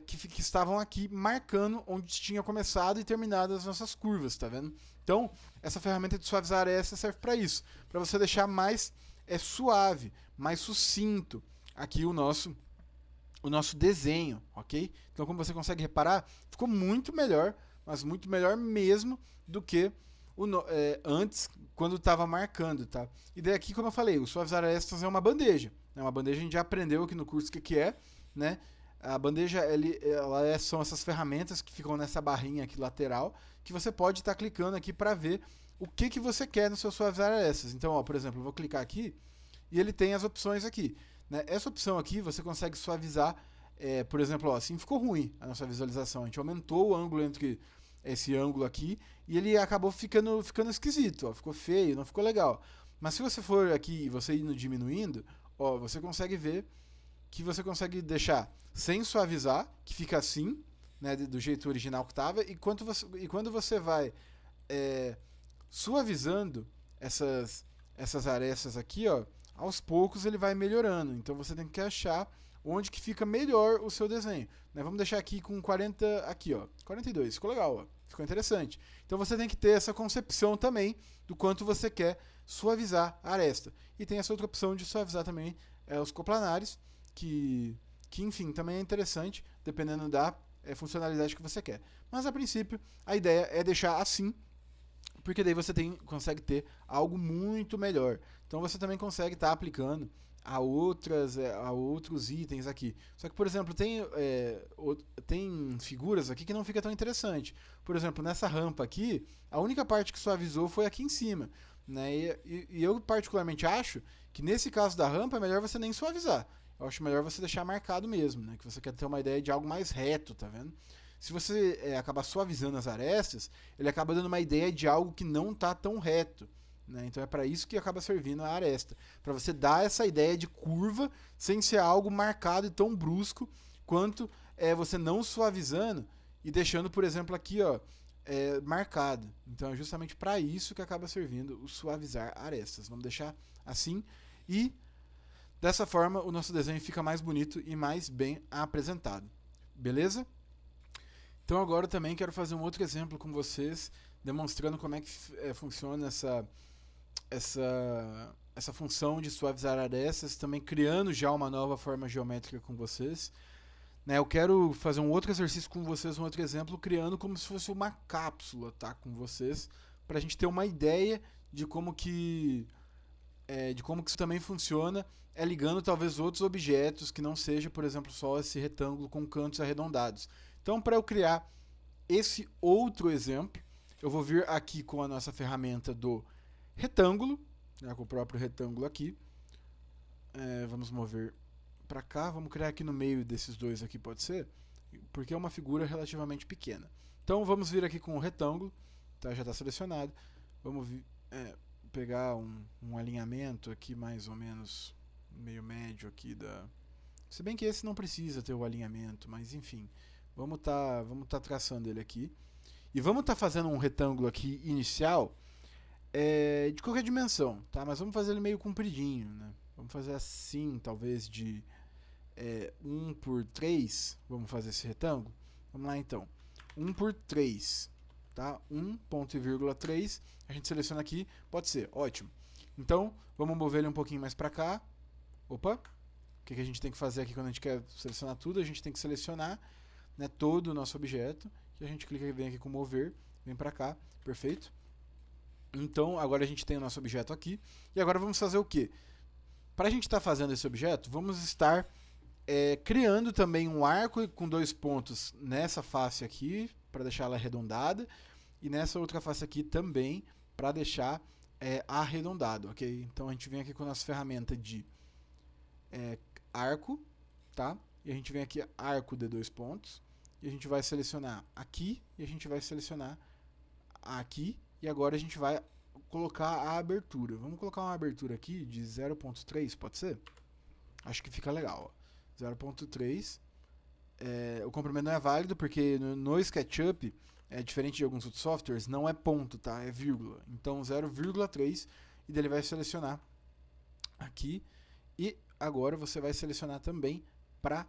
que estavam aqui marcando onde tinha começado e terminado as nossas curvas, tá vendo? Então, essa ferramenta de suavizar arestas serve para isso, para você deixar mais é suave, mais sucinto aqui o nosso desenho, ok? Então, como você consegue reparar, ficou muito melhor, mas muito melhor mesmo do que antes, quando estava marcando, tá? E daí aqui, como eu falei, o suavizar arestas é uma bandeja. Né? Uma bandeja a gente já aprendeu aqui no curso o que é, né? A bandeja são essas ferramentas que ficam nessa barrinha aqui lateral, que você pode estar clicando aqui para ver o que você quer no seu suavizar arestas. Então, ó, por exemplo, eu vou clicar aqui e ele tem as opções aqui. Né? Essa opção aqui você consegue suavizar, por exemplo, ó, assim ficou ruim a nossa visualização. A gente aumentou o ângulo entre esse ângulo aqui e ele acabou ficando esquisito, ó, ficou feio, não ficou legal. Mas se você for aqui e você indo diminuindo, ó, você consegue ver que você consegue deixar sem suavizar, que fica assim, né, do jeito original que estava, e quando você vai suavizando essas arestas aqui, ó, aos poucos ele vai melhorando. Então você tem que achar onde que fica melhor o seu desenho. Né? Vamos deixar aqui com 40, aqui ó, 42, ficou legal, ó, ficou interessante. Então você tem que ter essa concepção também do quanto você quer suavizar a aresta. E tem essa outra opção de suavizar também os coplanares, que enfim, também é interessante, dependendo da funcionalidade que você quer. Mas a princípio, a ideia é deixar assim, porque daí você consegue ter algo muito melhor. Então você também consegue estar aplicando a outros itens aqui. Só que, por exemplo, tem figuras aqui que não fica tão interessante. Por exemplo, nessa rampa aqui, a única parte que suavizou foi aqui em cima. Né? E eu particularmente acho que nesse caso da rampa é melhor você nem suavizar. Eu acho melhor você deixar marcado mesmo, né? Que você quer ter uma ideia de algo mais reto, tá vendo? Se você acabar suavizando as arestas, ele acaba dando uma ideia de algo que não está tão reto. Né? Então é para isso que acaba servindo a aresta. Para você dar essa ideia de curva sem ser algo marcado e tão brusco quanto você não suavizando e deixando, por exemplo, aqui ó, marcado. Então é justamente para isso que acaba servindo o suavizar arestas. Vamos deixar assim e dessa forma o nosso desenho fica mais bonito e mais bem apresentado. Beleza? Então agora eu também quero fazer um outro exemplo com vocês, demonstrando como é que funciona essa função de suavizar arestas, também criando já uma nova forma geométrica com vocês. Né, eu quero fazer um outro exercício com vocês, um outro exemplo, criando como se fosse uma cápsula, tá, com vocês, para a gente ter uma ideia de como que isso também funciona, ligando talvez outros objetos que não seja, por exemplo, só esse retângulo com cantos arredondados. Então, para eu criar esse outro exemplo, eu vou vir aqui com a nossa ferramenta do retângulo, né, com o próprio retângulo aqui. Vamos mover para cá, vamos criar aqui no meio desses dois aqui, pode ser? Porque é uma figura relativamente pequena. Então, vamos vir aqui com o retângulo, tá, já está selecionado. Vamos pegar um alinhamento aqui mais ou menos meio médio aqui se bem que esse não precisa ter o alinhamento, mas enfim, vamos tá traçando ele aqui e vamos estar fazendo um retângulo aqui inicial de qualquer dimensão, tá? Mas vamos fazer ele meio compridinho, né? Vamos fazer assim, talvez de 1 por 3, vamos fazer esse retângulo. Vamos lá então, 1 por 3, tá? 1 ponto e vírgula 3, a gente seleciona aqui, pode ser, ótimo. Então, vamos mover ele um pouquinho mais para cá. Opa, o que a gente tem que fazer aqui quando a gente quer selecionar tudo? A gente tem que selecionar, né, todo o nosso objeto, e a gente clica e vem aqui com mover, vem para cá, perfeito. Então, agora a gente tem o nosso objeto aqui, e agora vamos fazer o quê? Para a gente estar fazendo esse objeto, vamos estar criando também um arco com 2 pontos nessa face aqui, para deixar ela arredondada, e nessa outra face aqui também, para deixar arredondado, ok? Então a gente vem aqui com a nossa ferramenta de arco, tá? E a gente vem aqui arco de 2 pontos, e a gente vai selecionar aqui, e a gente vai selecionar aqui, e agora a gente vai colocar a abertura. Vamos colocar uma abertura aqui de 0.3, pode ser? Acho que fica legal, ó. 0.3. O comprimento não é válido porque no SketchUp, diferente de alguns outros softwares, não é ponto, tá? É vírgula. Então 0,3 e daí ele vai selecionar aqui e agora você vai selecionar também para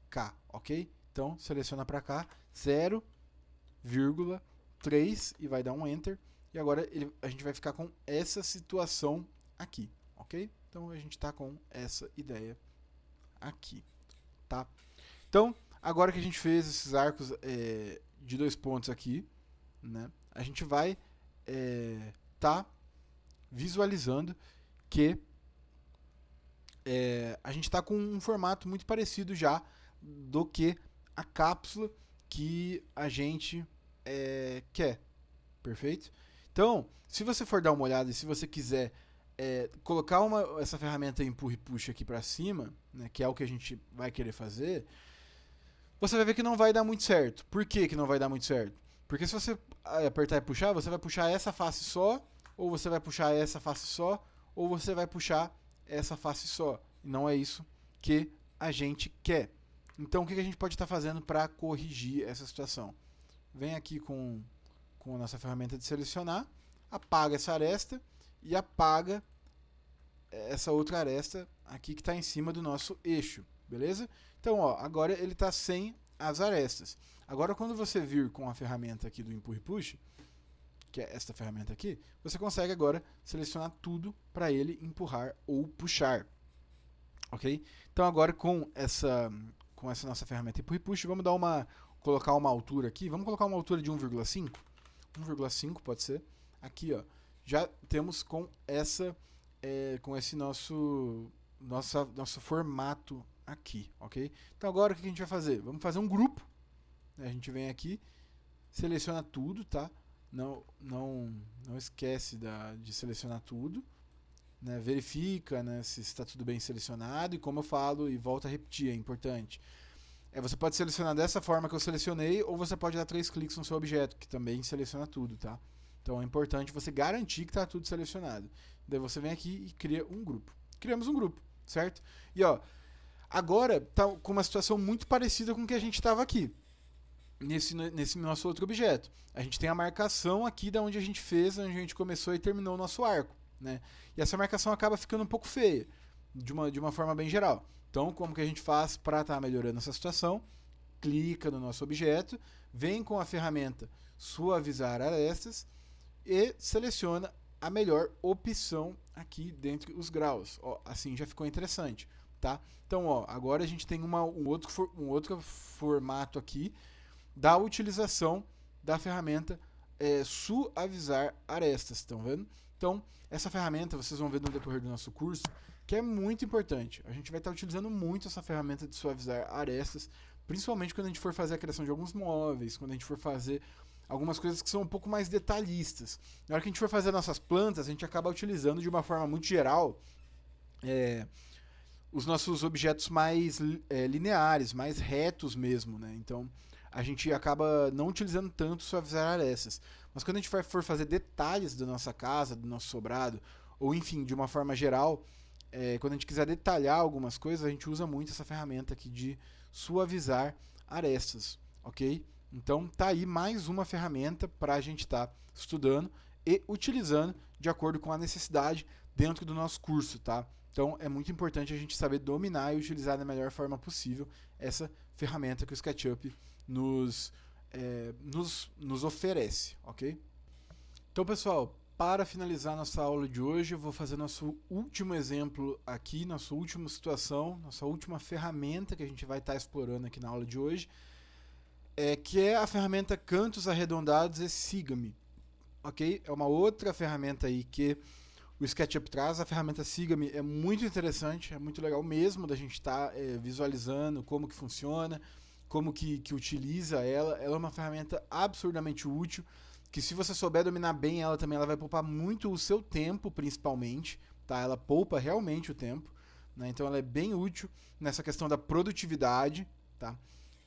cá, ok? Então seleciona para cá 0,3 e vai dar um Enter e agora a gente vai ficar com essa situação aqui, ok? Então a gente está com essa ideia aqui, tá? Então, agora que a gente fez esses arcos de 2 pontos aqui, né, a gente vai tá visualizando que a gente está com um formato muito parecido já do que a cápsula que a gente quer, perfeito? Então, se você for dar uma olhada e se você quiser colocar essa ferramenta empurra e puxa aqui para cima, né, que é o que a gente vai querer fazer, você vai ver que não vai dar muito certo. Por que não vai dar muito certo? Porque se você apertar e puxar, você vai puxar essa face só, ou você vai puxar essa face só, ou você vai puxar essa face só. E não é isso que a gente quer. Então, o que a gente pode estar fazendo para corrigir essa situação? Vem aqui com a nossa ferramenta de selecionar, apaga essa aresta e apaga essa outra aresta aqui que está em cima do nosso eixo, beleza? Então, ó, agora ele está sem as arestas. Agora, quando você vir com a ferramenta aqui do Empurra e Puxa, que é esta ferramenta aqui, você consegue agora selecionar tudo para ele empurrar ou puxar, ok? Então, agora com essa nossa ferramenta Empurra e Puxa, vamos colocar uma altura aqui, vamos colocar uma altura de 1,5, 1,5 pode ser, aqui ó, já temos com esse nosso formato aqui, ok? Então agora o que a gente vai fazer? Vamos fazer um grupo, né? A gente vem aqui, seleciona tudo, tá? Não esquece de selecionar tudo, né? Verifica, né, se está tudo bem selecionado e como eu falo e volto a repetir, é importante. Você pode selecionar dessa forma que eu selecionei ou você pode dar 3 cliques no seu objeto, que também seleciona tudo, tá? Então é importante você garantir que está tudo selecionado. Daí você vem aqui e cria um grupo. Criamos um grupo, certo? E ó, agora está com uma situação muito parecida com o que a gente estava aqui, nesse nosso outro objeto. A gente tem a marcação aqui da onde a gente fez, onde a gente começou e terminou o nosso arco, né? E essa marcação acaba ficando um pouco feia, de uma forma bem geral. Então, como que a gente faz para estar melhorando essa situação? Clica no nosso objeto, vem com a ferramenta suavizar arestas e seleciona a melhor opção aqui dentre os graus. Ó, assim já ficou interessante, tá? Então, ó, agora a gente tem um outro formato aqui da utilização da ferramenta suavizar arestas, estão vendo? Então, essa ferramenta, vocês vão ver no decorrer do nosso curso, que é muito importante. A gente vai estar utilizando muito essa ferramenta de suavizar arestas, principalmente quando a gente for fazer a criação de alguns móveis, quando a gente for fazer algumas coisas que são um pouco mais detalhistas. Na hora que a gente for fazer nossas plantas, a gente acaba utilizando de uma forma muito geral os nossos objetos mais lineares, mais retos mesmo, né? Então, a gente acaba não utilizando tanto suavizar arestas. Mas quando a gente for fazer detalhes da nossa casa, do nosso sobrado, ou enfim, de uma forma geral, quando a gente quiser detalhar algumas coisas, a gente usa muito essa ferramenta aqui de suavizar arestas, ok? Então tá aí mais uma ferramenta para a gente estar estudando e utilizando de acordo com a necessidade dentro do nosso curso, tá? Então é muito importante a gente saber dominar e utilizar da melhor forma possível essa ferramenta que o SketchUp nos oferece, ok? Então, pessoal, para finalizar nossa aula de hoje, eu vou fazer nosso último exemplo aqui, nossa última situação, nossa última ferramenta que a gente vai estar explorando aqui na aula de hoje, que é a ferramenta Cantos Arredondados e Siga-me, ok? É uma outra ferramenta aí que o SketchUp traz. A ferramenta Siga-me é muito interessante, é muito legal mesmo da gente estar visualizando como que funciona, como que utiliza ela. Ela é uma ferramenta absurdamente útil, que se você souber dominar bem ela também, ela vai poupar muito o seu tempo, principalmente, tá? Ela poupa realmente o tempo, né? Então ela é bem útil nessa questão da produtividade, tá?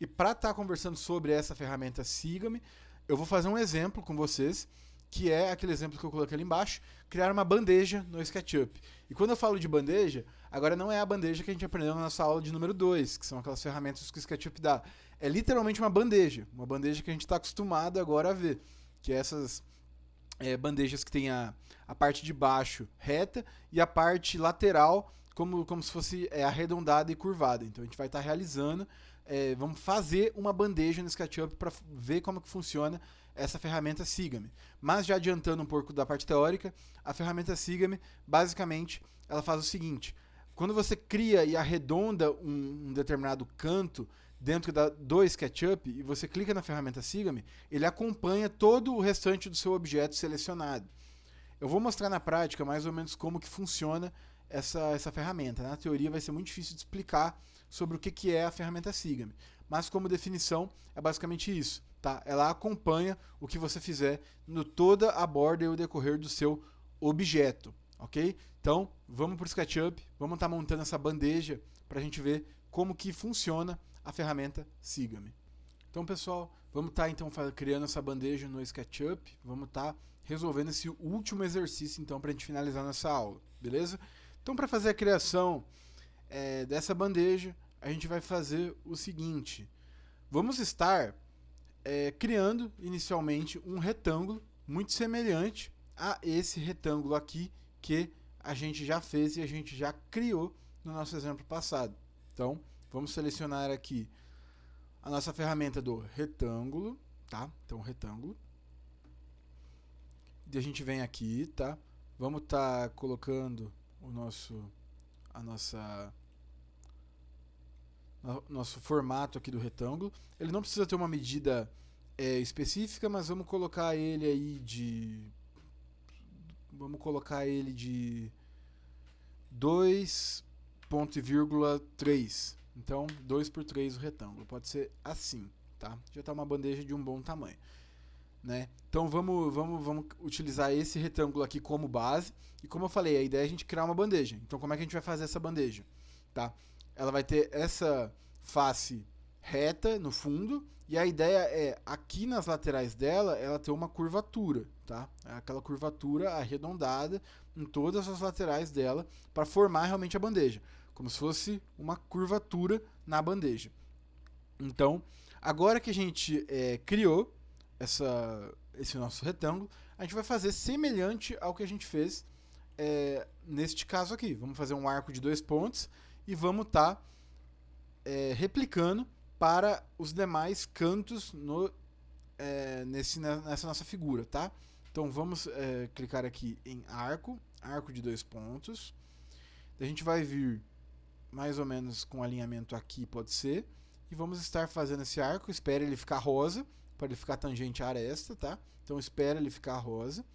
E para estar conversando sobre essa ferramenta Siga-me, eu vou fazer um exemplo com vocês, que é aquele exemplo que eu coloquei ali embaixo, criar uma bandeja no SketchUp. E quando eu falo de bandeja, agora não é a bandeja que a gente aprendeu na nossa aula de número 2, que são aquelas ferramentas que o SketchUp dá. É literalmente uma bandeja que a gente está acostumado agora a ver, que é essas bandejas que tem a parte de baixo reta e a parte lateral como se fosse arredondada e curvada. Então a gente vai estar realizando vamos fazer uma bandeja no SketchUp para ver como que funciona essa ferramenta Sigame. Mas já adiantando um pouco da parte teórica, a ferramenta Sigame, basicamente, ela faz o seguinte: quando você cria e arredonda um determinado canto dentro do SketchUp e você clica na ferramenta Sigame, ele acompanha todo o restante do seu objeto selecionado. Eu vou mostrar na prática mais ou menos como que funciona essa ferramenta. Na teoria vai ser muito difícil de explicar sobre o que é a ferramenta Sigame, mas como definição é basicamente isso. Tá? Ela acompanha o que você fizer no toda a borda e o decorrer do seu objeto. Ok? Então, vamos para o SketchUp, vamos estar montando essa bandeja para a gente ver como que funciona a ferramenta Sigame. Então, pessoal, vamos estar então criando essa bandeja no SketchUp, vamos estar resolvendo esse último exercício então para a gente finalizar nossa aula, beleza? Então, para fazer a criação dessa bandeja, a gente vai fazer o seguinte: vamos estar criando inicialmente um retângulo muito semelhante a esse retângulo aqui que a gente já fez e a gente já criou no nosso exemplo passado. Então, vamos selecionar aqui a nossa ferramenta do retângulo, tá? Então, retângulo. E a gente vem aqui, tá? Vamos estar colocando o nosso formato aqui do retângulo. Ele não precisa ter uma medida específica, mas vamos colocar ele aí vamos colocar ele de 2,3. Então, 2 por 3 o retângulo. Pode ser assim, tá? Já está uma bandeja de um bom tamanho, né? Então, vamos utilizar esse retângulo aqui como base. E como eu falei, a ideia é a gente criar uma bandeja. Então, como é que a gente vai fazer essa bandeja? Tá? Ela vai ter essa face reta no fundo. E a ideia é, aqui nas laterais dela, ela ter uma curvatura, tá? Aquela curvatura arredondada em todas as laterais dela para formar realmente a bandeja, como se fosse uma curvatura na bandeja. Então, agora que a gente criou esse nosso retângulo, a gente vai fazer semelhante ao que a gente fez neste caso aqui. Vamos fazer um arco de 2 pontos e vamos estar replicando para os demais cantos nessa nossa figura, tá? Então vamos clicar aqui em arco de 2 pontos. A gente vai vir mais ou menos com alinhamento aqui, pode ser, e vamos estar fazendo esse arco. Espere ele ficar rosa, para ele ficar tangente à aresta, tá? Então espera ele ficar rosa,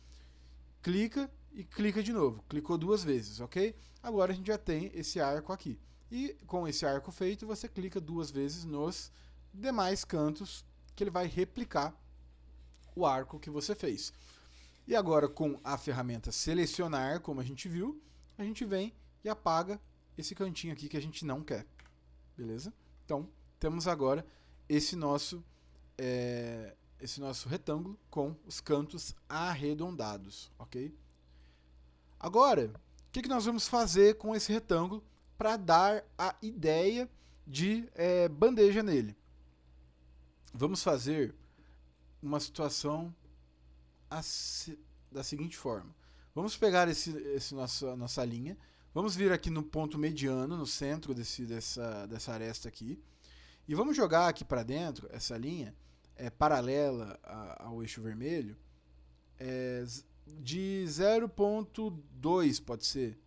clica e clica de novo. Clicou 2 vezes, ok? Agora a gente já tem esse arco aqui. E com esse arco feito, você clica 2 vezes nos demais cantos que ele vai replicar o arco que você fez. E agora com a ferramenta selecionar, como a gente viu, a gente vem e apaga esse cantinho aqui que a gente não quer. Beleza? Então, temos agora esse nosso retângulo com os cantos arredondados, ok? Agora, o que nós vamos fazer com esse retângulo para dar a ideia de bandeja nele? Vamos fazer uma situação da seguinte forma. Vamos pegar nossa linha, vamos vir aqui no ponto mediano, no centro dessa aresta aqui, e vamos jogar aqui para dentro essa linha paralela ao eixo vermelho de 0,2, pode ser.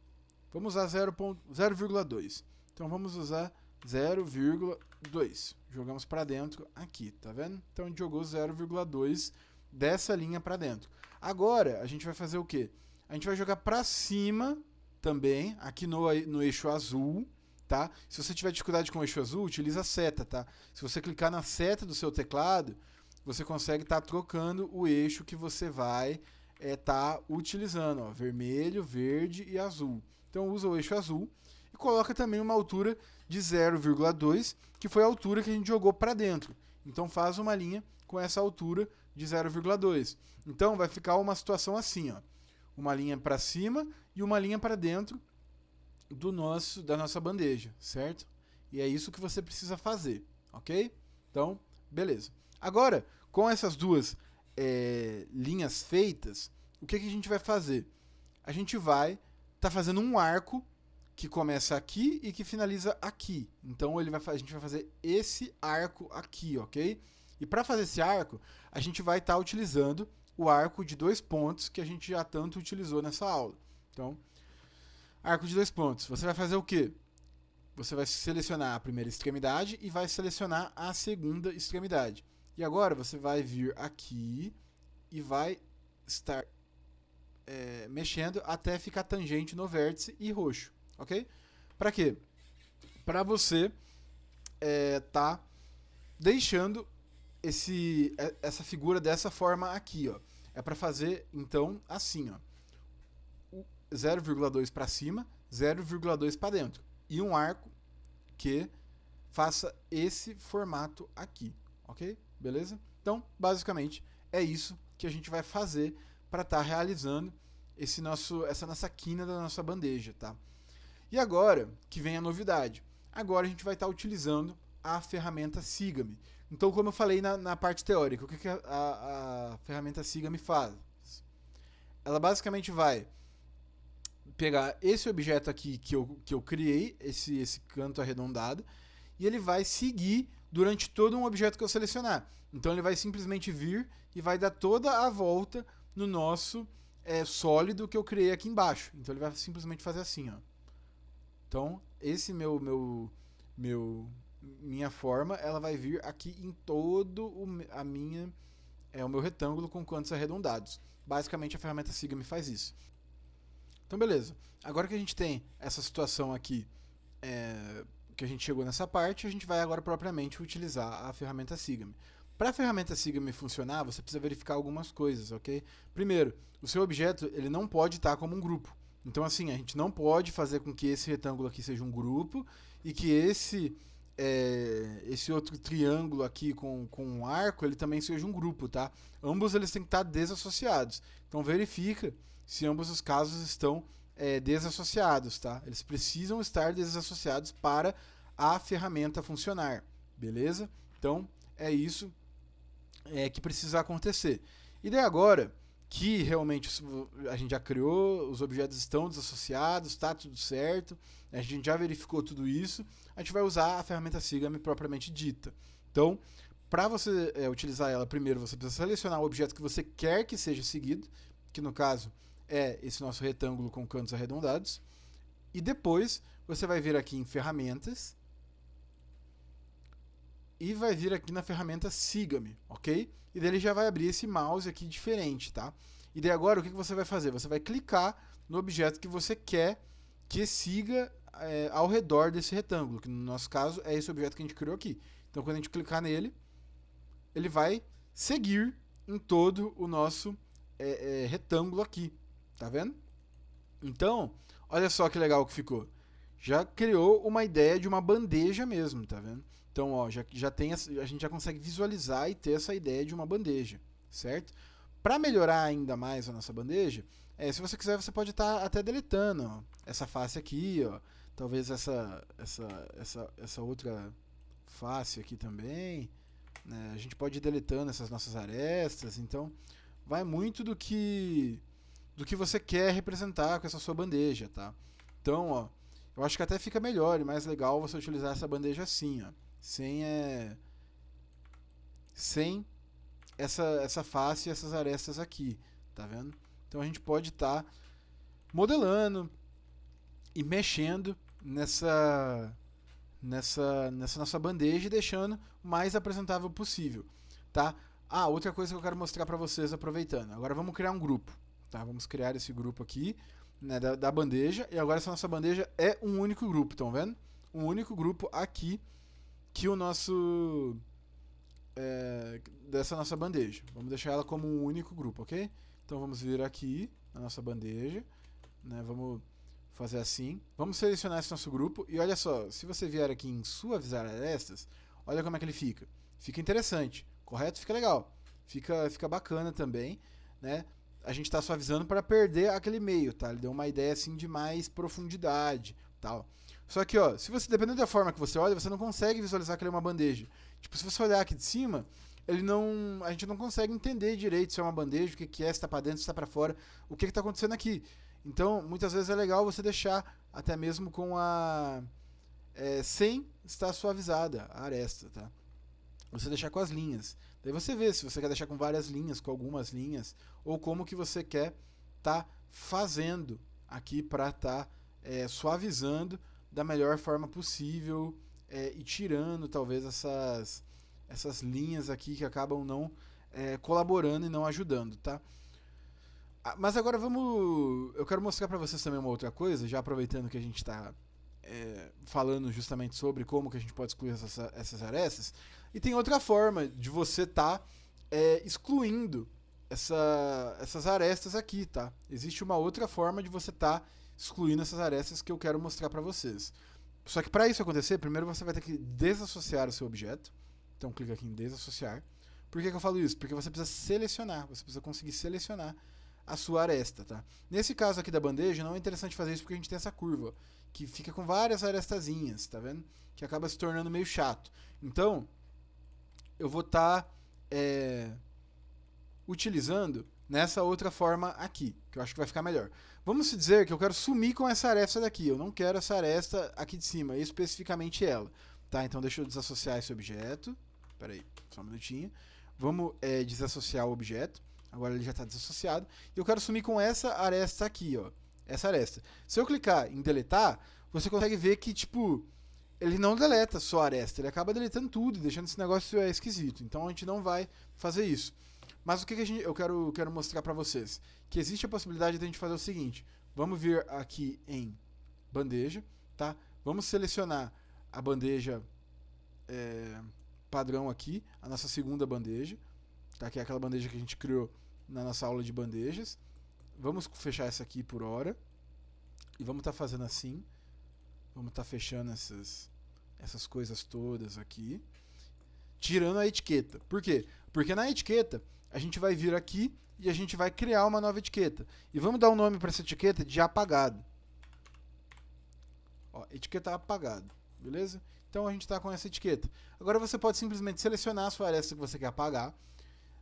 Vamos usar 0,2. Então vamos usar 0,2. Jogamos para dentro aqui, tá vendo? Então a gente jogou 0,2 dessa linha para dentro. Agora a gente vai fazer o quê? A gente vai jogar para cima também, aqui no eixo azul, tá? Se você tiver dificuldade com o eixo azul, utiliza a seta, tá? Se você clicar na seta do seu teclado, você consegue estar trocando o eixo que você vai estar utilizando, ó, vermelho, verde e azul. Então usa o eixo azul e coloca também uma altura de 0,2, que foi a altura que a gente jogou para dentro. Então faz uma linha com essa altura de 0,2. Então vai ficar uma situação assim, ó, uma linha para cima e uma linha para dentro da nossa bandeja, certo? E é isso que você precisa fazer, ok? Então, beleza. Agora, com essas duas linhas feitas, o que a gente vai fazer? A gente vai estar fazendo um arco que começa aqui e que finaliza aqui. Então a gente vai fazer esse arco aqui, ok? E para fazer esse arco, a gente vai estar utilizando o arco de 2 pontos que a gente já tanto utilizou nessa aula. Então, arco de 2 pontos. Você vai fazer o quê? Você vai selecionar a primeira extremidade e vai selecionar a segunda extremidade. E agora você vai vir aqui e vai estar mexendo até ficar tangente no vértice e roxo, ok? Para quê? Para você tá deixando essa figura dessa forma aqui, ó. É para fazer então assim, ó. 0,2 para cima, 0,2 para dentro. E um arco que faça esse formato aqui, ok? Beleza? Então, basicamente, é isso que a gente vai fazer para estar realizando essa nossa quina da nossa bandeja, tá? E agora que vem a novidade. Agora a gente vai estar utilizando a ferramenta Sigame. Então, como eu falei na parte teórica, o que a ferramenta Sigame faz? Ela basicamente vai pegar esse objeto aqui que eu criei, esse canto arredondado, e ele vai seguir durante todo um objeto que eu selecionar. Então ele vai simplesmente vir e vai dar toda a volta no nosso sólido que eu criei aqui embaixo. Então ele vai simplesmente fazer assim, ó. Então esse minha forma, ela vai vir aqui em todo o meu retângulo com cantos arredondados. Basicamente a ferramenta Sigame faz isso. Então, beleza. Agora que a gente tem essa situação aqui, que a gente chegou nessa parte, a gente vai agora propriamente utilizar a ferramenta Sigame. Para a ferramenta Sigame funcionar, você precisa verificar algumas coisas, ok? Primeiro, o seu objeto ele não pode estar como um grupo. Então, assim, a gente não pode fazer com que esse retângulo aqui seja um grupo e que esse outro triângulo aqui com um arco, ele também seja um grupo, tá? Ambos eles têm que estar desassociados. Então, verifica se ambos os casos estão desassociados, tá? Eles precisam estar desassociados para a ferramenta funcionar, beleza? Então, é isso que precisa acontecer. E daí agora que realmente a gente já criou, os objetos estão desassociados, está tudo certo, a gente já verificou tudo isso, a gente vai usar a ferramenta Sigame propriamente dita. Então, para você utilizar ela, primeiro você precisa selecionar o objeto que você quer que seja seguido, que no caso é esse nosso retângulo com cantos arredondados. E depois você vai vir aqui em ferramentas e vai vir aqui na ferramenta Sigame, ok? E daí ele já vai abrir esse mouse aqui diferente, tá? E daí agora o que você vai fazer? Você vai clicar no objeto que você quer que siga ao redor desse retângulo, que no nosso caso é esse objeto que a gente criou aqui. Então quando a gente clicar nele, ele vai seguir em todo o nosso retângulo aqui, tá vendo? Então, olha só que legal que ficou. Já criou uma ideia de uma bandeja mesmo, tá vendo? Então, ó, já tem a gente já consegue visualizar e ter essa ideia de uma bandeja, certo? Para melhorar ainda mais a nossa bandeja, se você quiser, você pode estar até deletando ó, essa face aqui, ó, talvez essa outra face aqui também, né? A gente pode ir deletando essas nossas arestas, então vai muito do que você quer representar com essa sua bandeja, tá? Então, ó, eu acho que até fica melhor e mais legal você utilizar essa bandeja assim, ó, sem essa face e essas arestas aqui, tá vendo? Então a gente pode estar modelando e mexendo nessa nossa bandeja e deixando o mais apresentável possível, tá? Ah, outra coisa que eu quero mostrar para vocês aproveitando. Agora vamos criar um grupo, tá? Vamos criar esse grupo aqui, né, da bandeja, e agora essa nossa bandeja é um único grupo, estão vendo? Um único grupo aqui que o nosso dessa nossa bandeja. Vamos deixar ela como um único grupo, ok? Então vamos vir aqui na nossa bandeja, né? Vamos fazer assim. Vamos selecionar esse nosso grupo e olha só, se você vier aqui em suavizar arestas, olha como é que ele fica. Fica interessante, correto? Fica legal. Fica bacana também, né? A gente está suavizando para perder aquele meio, tá? Ele deu uma ideia assim de mais profundidade, tal. Só que, ó, se você dependendo da forma que você olha, você não consegue visualizar que ele é uma bandeja. Tipo, se você olhar aqui de cima, a gente não consegue entender direito se é uma bandeja, o que é, se está para dentro, se está para fora, o que está acontecendo aqui. Então, muitas vezes é legal você deixar até mesmo com sem estar suavizada a aresta, tá? Você deixar com as linhas. Daí você vê se você quer deixar com várias linhas, com algumas linhas, ou como que você quer tá fazendo aqui para tá suavizando da melhor forma possível e tirando talvez essas linhas aqui que acabam não colaborando e não ajudando, tá? Mas agora eu quero mostrar para vocês também uma outra coisa, já aproveitando que a gente está falando justamente sobre como que a gente pode excluir essas arestas. E tem outra forma de você estar excluindo essas arestas aqui, tá? Existe uma outra forma de você estar excluindo essas arestas que eu quero mostrar para vocês. Só que para isso acontecer, primeiro você vai ter que desassociar o seu objeto. Então clica aqui em desassociar. Por que eu falo isso? Porque você precisa selecionar, você precisa conseguir selecionar a sua aresta, tá? Nesse caso aqui da bandeja, não é interessante fazer isso porque a gente tem essa curva, que fica com várias arestazinhas, tá vendo? Que acaba se tornando meio chato. Então, eu vou estar utilizando nessa outra forma aqui, que eu acho que vai ficar melhor. Vamos dizer que eu quero sumir com essa aresta daqui, eu não quero essa aresta aqui de cima, especificamente ela. Tá, então deixa eu desassociar esse objeto. Espera aí, só um minutinho. Vamos desassociar o objeto. Agora ele já está desassociado. E eu quero sumir com essa aresta aqui, ó. Essa aresta. Se eu clicar em deletar, você consegue ver que, tipo, ele não deleta só a aresta. Ele acaba deletando tudo, deixando esse negócio esquisito. Então a gente não vai fazer isso. Mas o que eu quero mostrar para vocês? Que existe a possibilidade de a gente fazer o seguinte. Vamos vir aqui em bandeja, tá? Vamos selecionar a bandeja padrão aqui, a nossa segunda bandeja, tá? Que é aquela bandeja que a gente criou na nossa aula de bandejas. Vamos fechar essa aqui por hora. E vamos estar fazendo assim. Vamos estar fechando essas coisas todas aqui. Tirando a etiqueta. Por quê? Porque na etiqueta, a gente vai vir aqui e a gente vai criar uma nova etiqueta. E vamos dar um nome para essa etiqueta de apagado. Ó, etiqueta apagado. Beleza? Então a gente está com essa etiqueta. Agora você pode simplesmente selecionar a sua aresta que você quer apagar.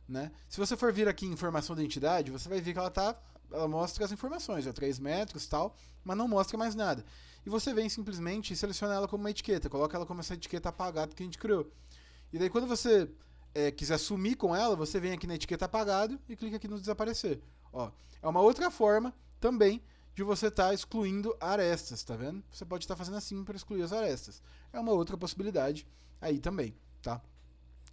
Né? Se você for vir aqui em informação da entidade, você vai ver que ela mostra as informações, 3 metros e tal, mas não mostra mais nada. E você vem simplesmente e seleciona ela como uma etiqueta, coloca ela como essa etiqueta apagada que a gente criou. E daí quando você quiser sumir com ela, você vem aqui na etiqueta apagado e clica aqui no desaparecer. Ó, é uma outra forma também de você estar excluindo arestas, tá vendo? Você pode estar fazendo assim para excluir as arestas. É uma outra possibilidade aí também, tá?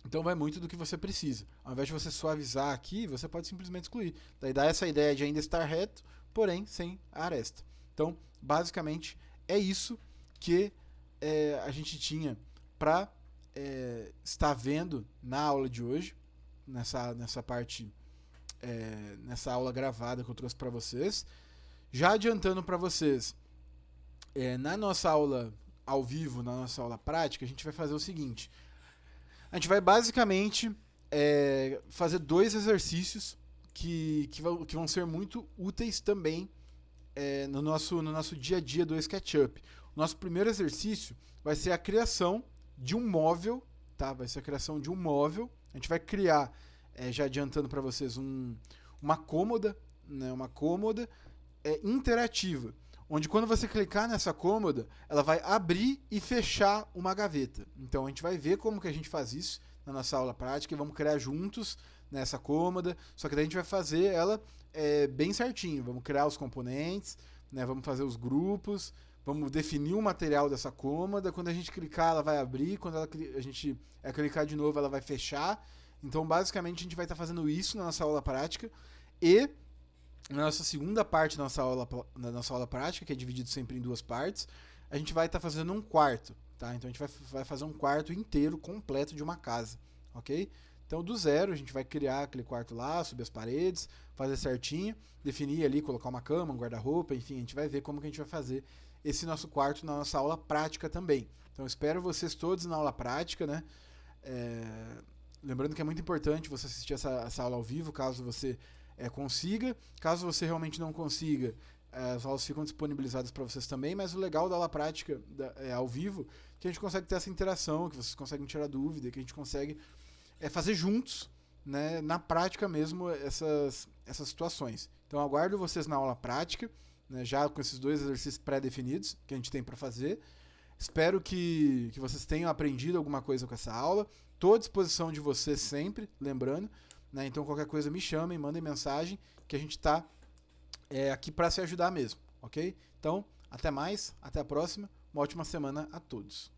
Então vai muito do que você precisa. Ao invés de você suavizar aqui, você pode simplesmente excluir. Daí dá essa ideia de ainda estar reto, porém sem a aresta. Então, basicamente, é isso que a gente tinha para estar vendo na aula de hoje, nessa parte, nessa aula gravada que eu trouxe para vocês. Já adiantando para vocês, na nossa aula ao vivo, na nossa aula prática, a gente vai fazer o seguinte. A gente vai basicamente fazer 2 exercícios que vão ser muito úteis também no nosso dia a dia do SketchUp. O nosso primeiro exercício vai ser a criação de um móvel, tá? Vai ser a criação de um móvel. A gente vai criar, já adiantando para vocês, uma cômoda, né? Uma cômoda interativa, onde quando você clicar nessa cômoda, ela vai abrir e fechar uma gaveta. Então a gente vai ver como que a gente faz isso na nossa aula prática e vamos criar juntos nessa cômoda, só que daí a gente vai fazer ela bem certinho. Vamos criar os componentes, né? Vamos fazer os grupos, vamos definir o material dessa cômoda. Quando a gente clicar, ela vai abrir, quando a gente clicar de novo, ela vai fechar. Então basicamente a gente vai estar fazendo isso na nossa aula prática e na nossa segunda parte da nossa aula prática, que é dividido sempre em 2 partes, a gente vai estar fazendo um quarto, tá? Então a gente vai fazer um quarto inteiro, completo de uma casa, ok? Então do zero a gente vai criar aquele quarto lá, subir as paredes, fazer certinho, definir ali, colocar uma cama, um guarda-roupa, enfim, a gente vai ver como que a gente vai fazer esse nosso quarto na nossa aula prática também. Então espero vocês todos na aula prática, né? Lembrando que é muito importante você assistir essa aula ao vivo, caso você consiga. Caso você realmente não consiga, as aulas ficam disponibilizadas para vocês também, mas o legal da aula prática ao vivo é que a gente consegue ter essa interação, que vocês conseguem tirar dúvida, que a gente consegue fazer juntos, né, na prática mesmo, essas situações. Então aguardo vocês na aula prática, né, já com esses 2 exercícios pré-definidos que a gente tem para fazer. Espero que vocês tenham aprendido alguma coisa com essa aula. Estou à disposição de vocês sempre, lembrando, né? Então qualquer coisa me chamem, mandem mensagem, que a gente está aqui para se ajudar mesmo, ok? Então, até mais, até a próxima, uma ótima semana a todos.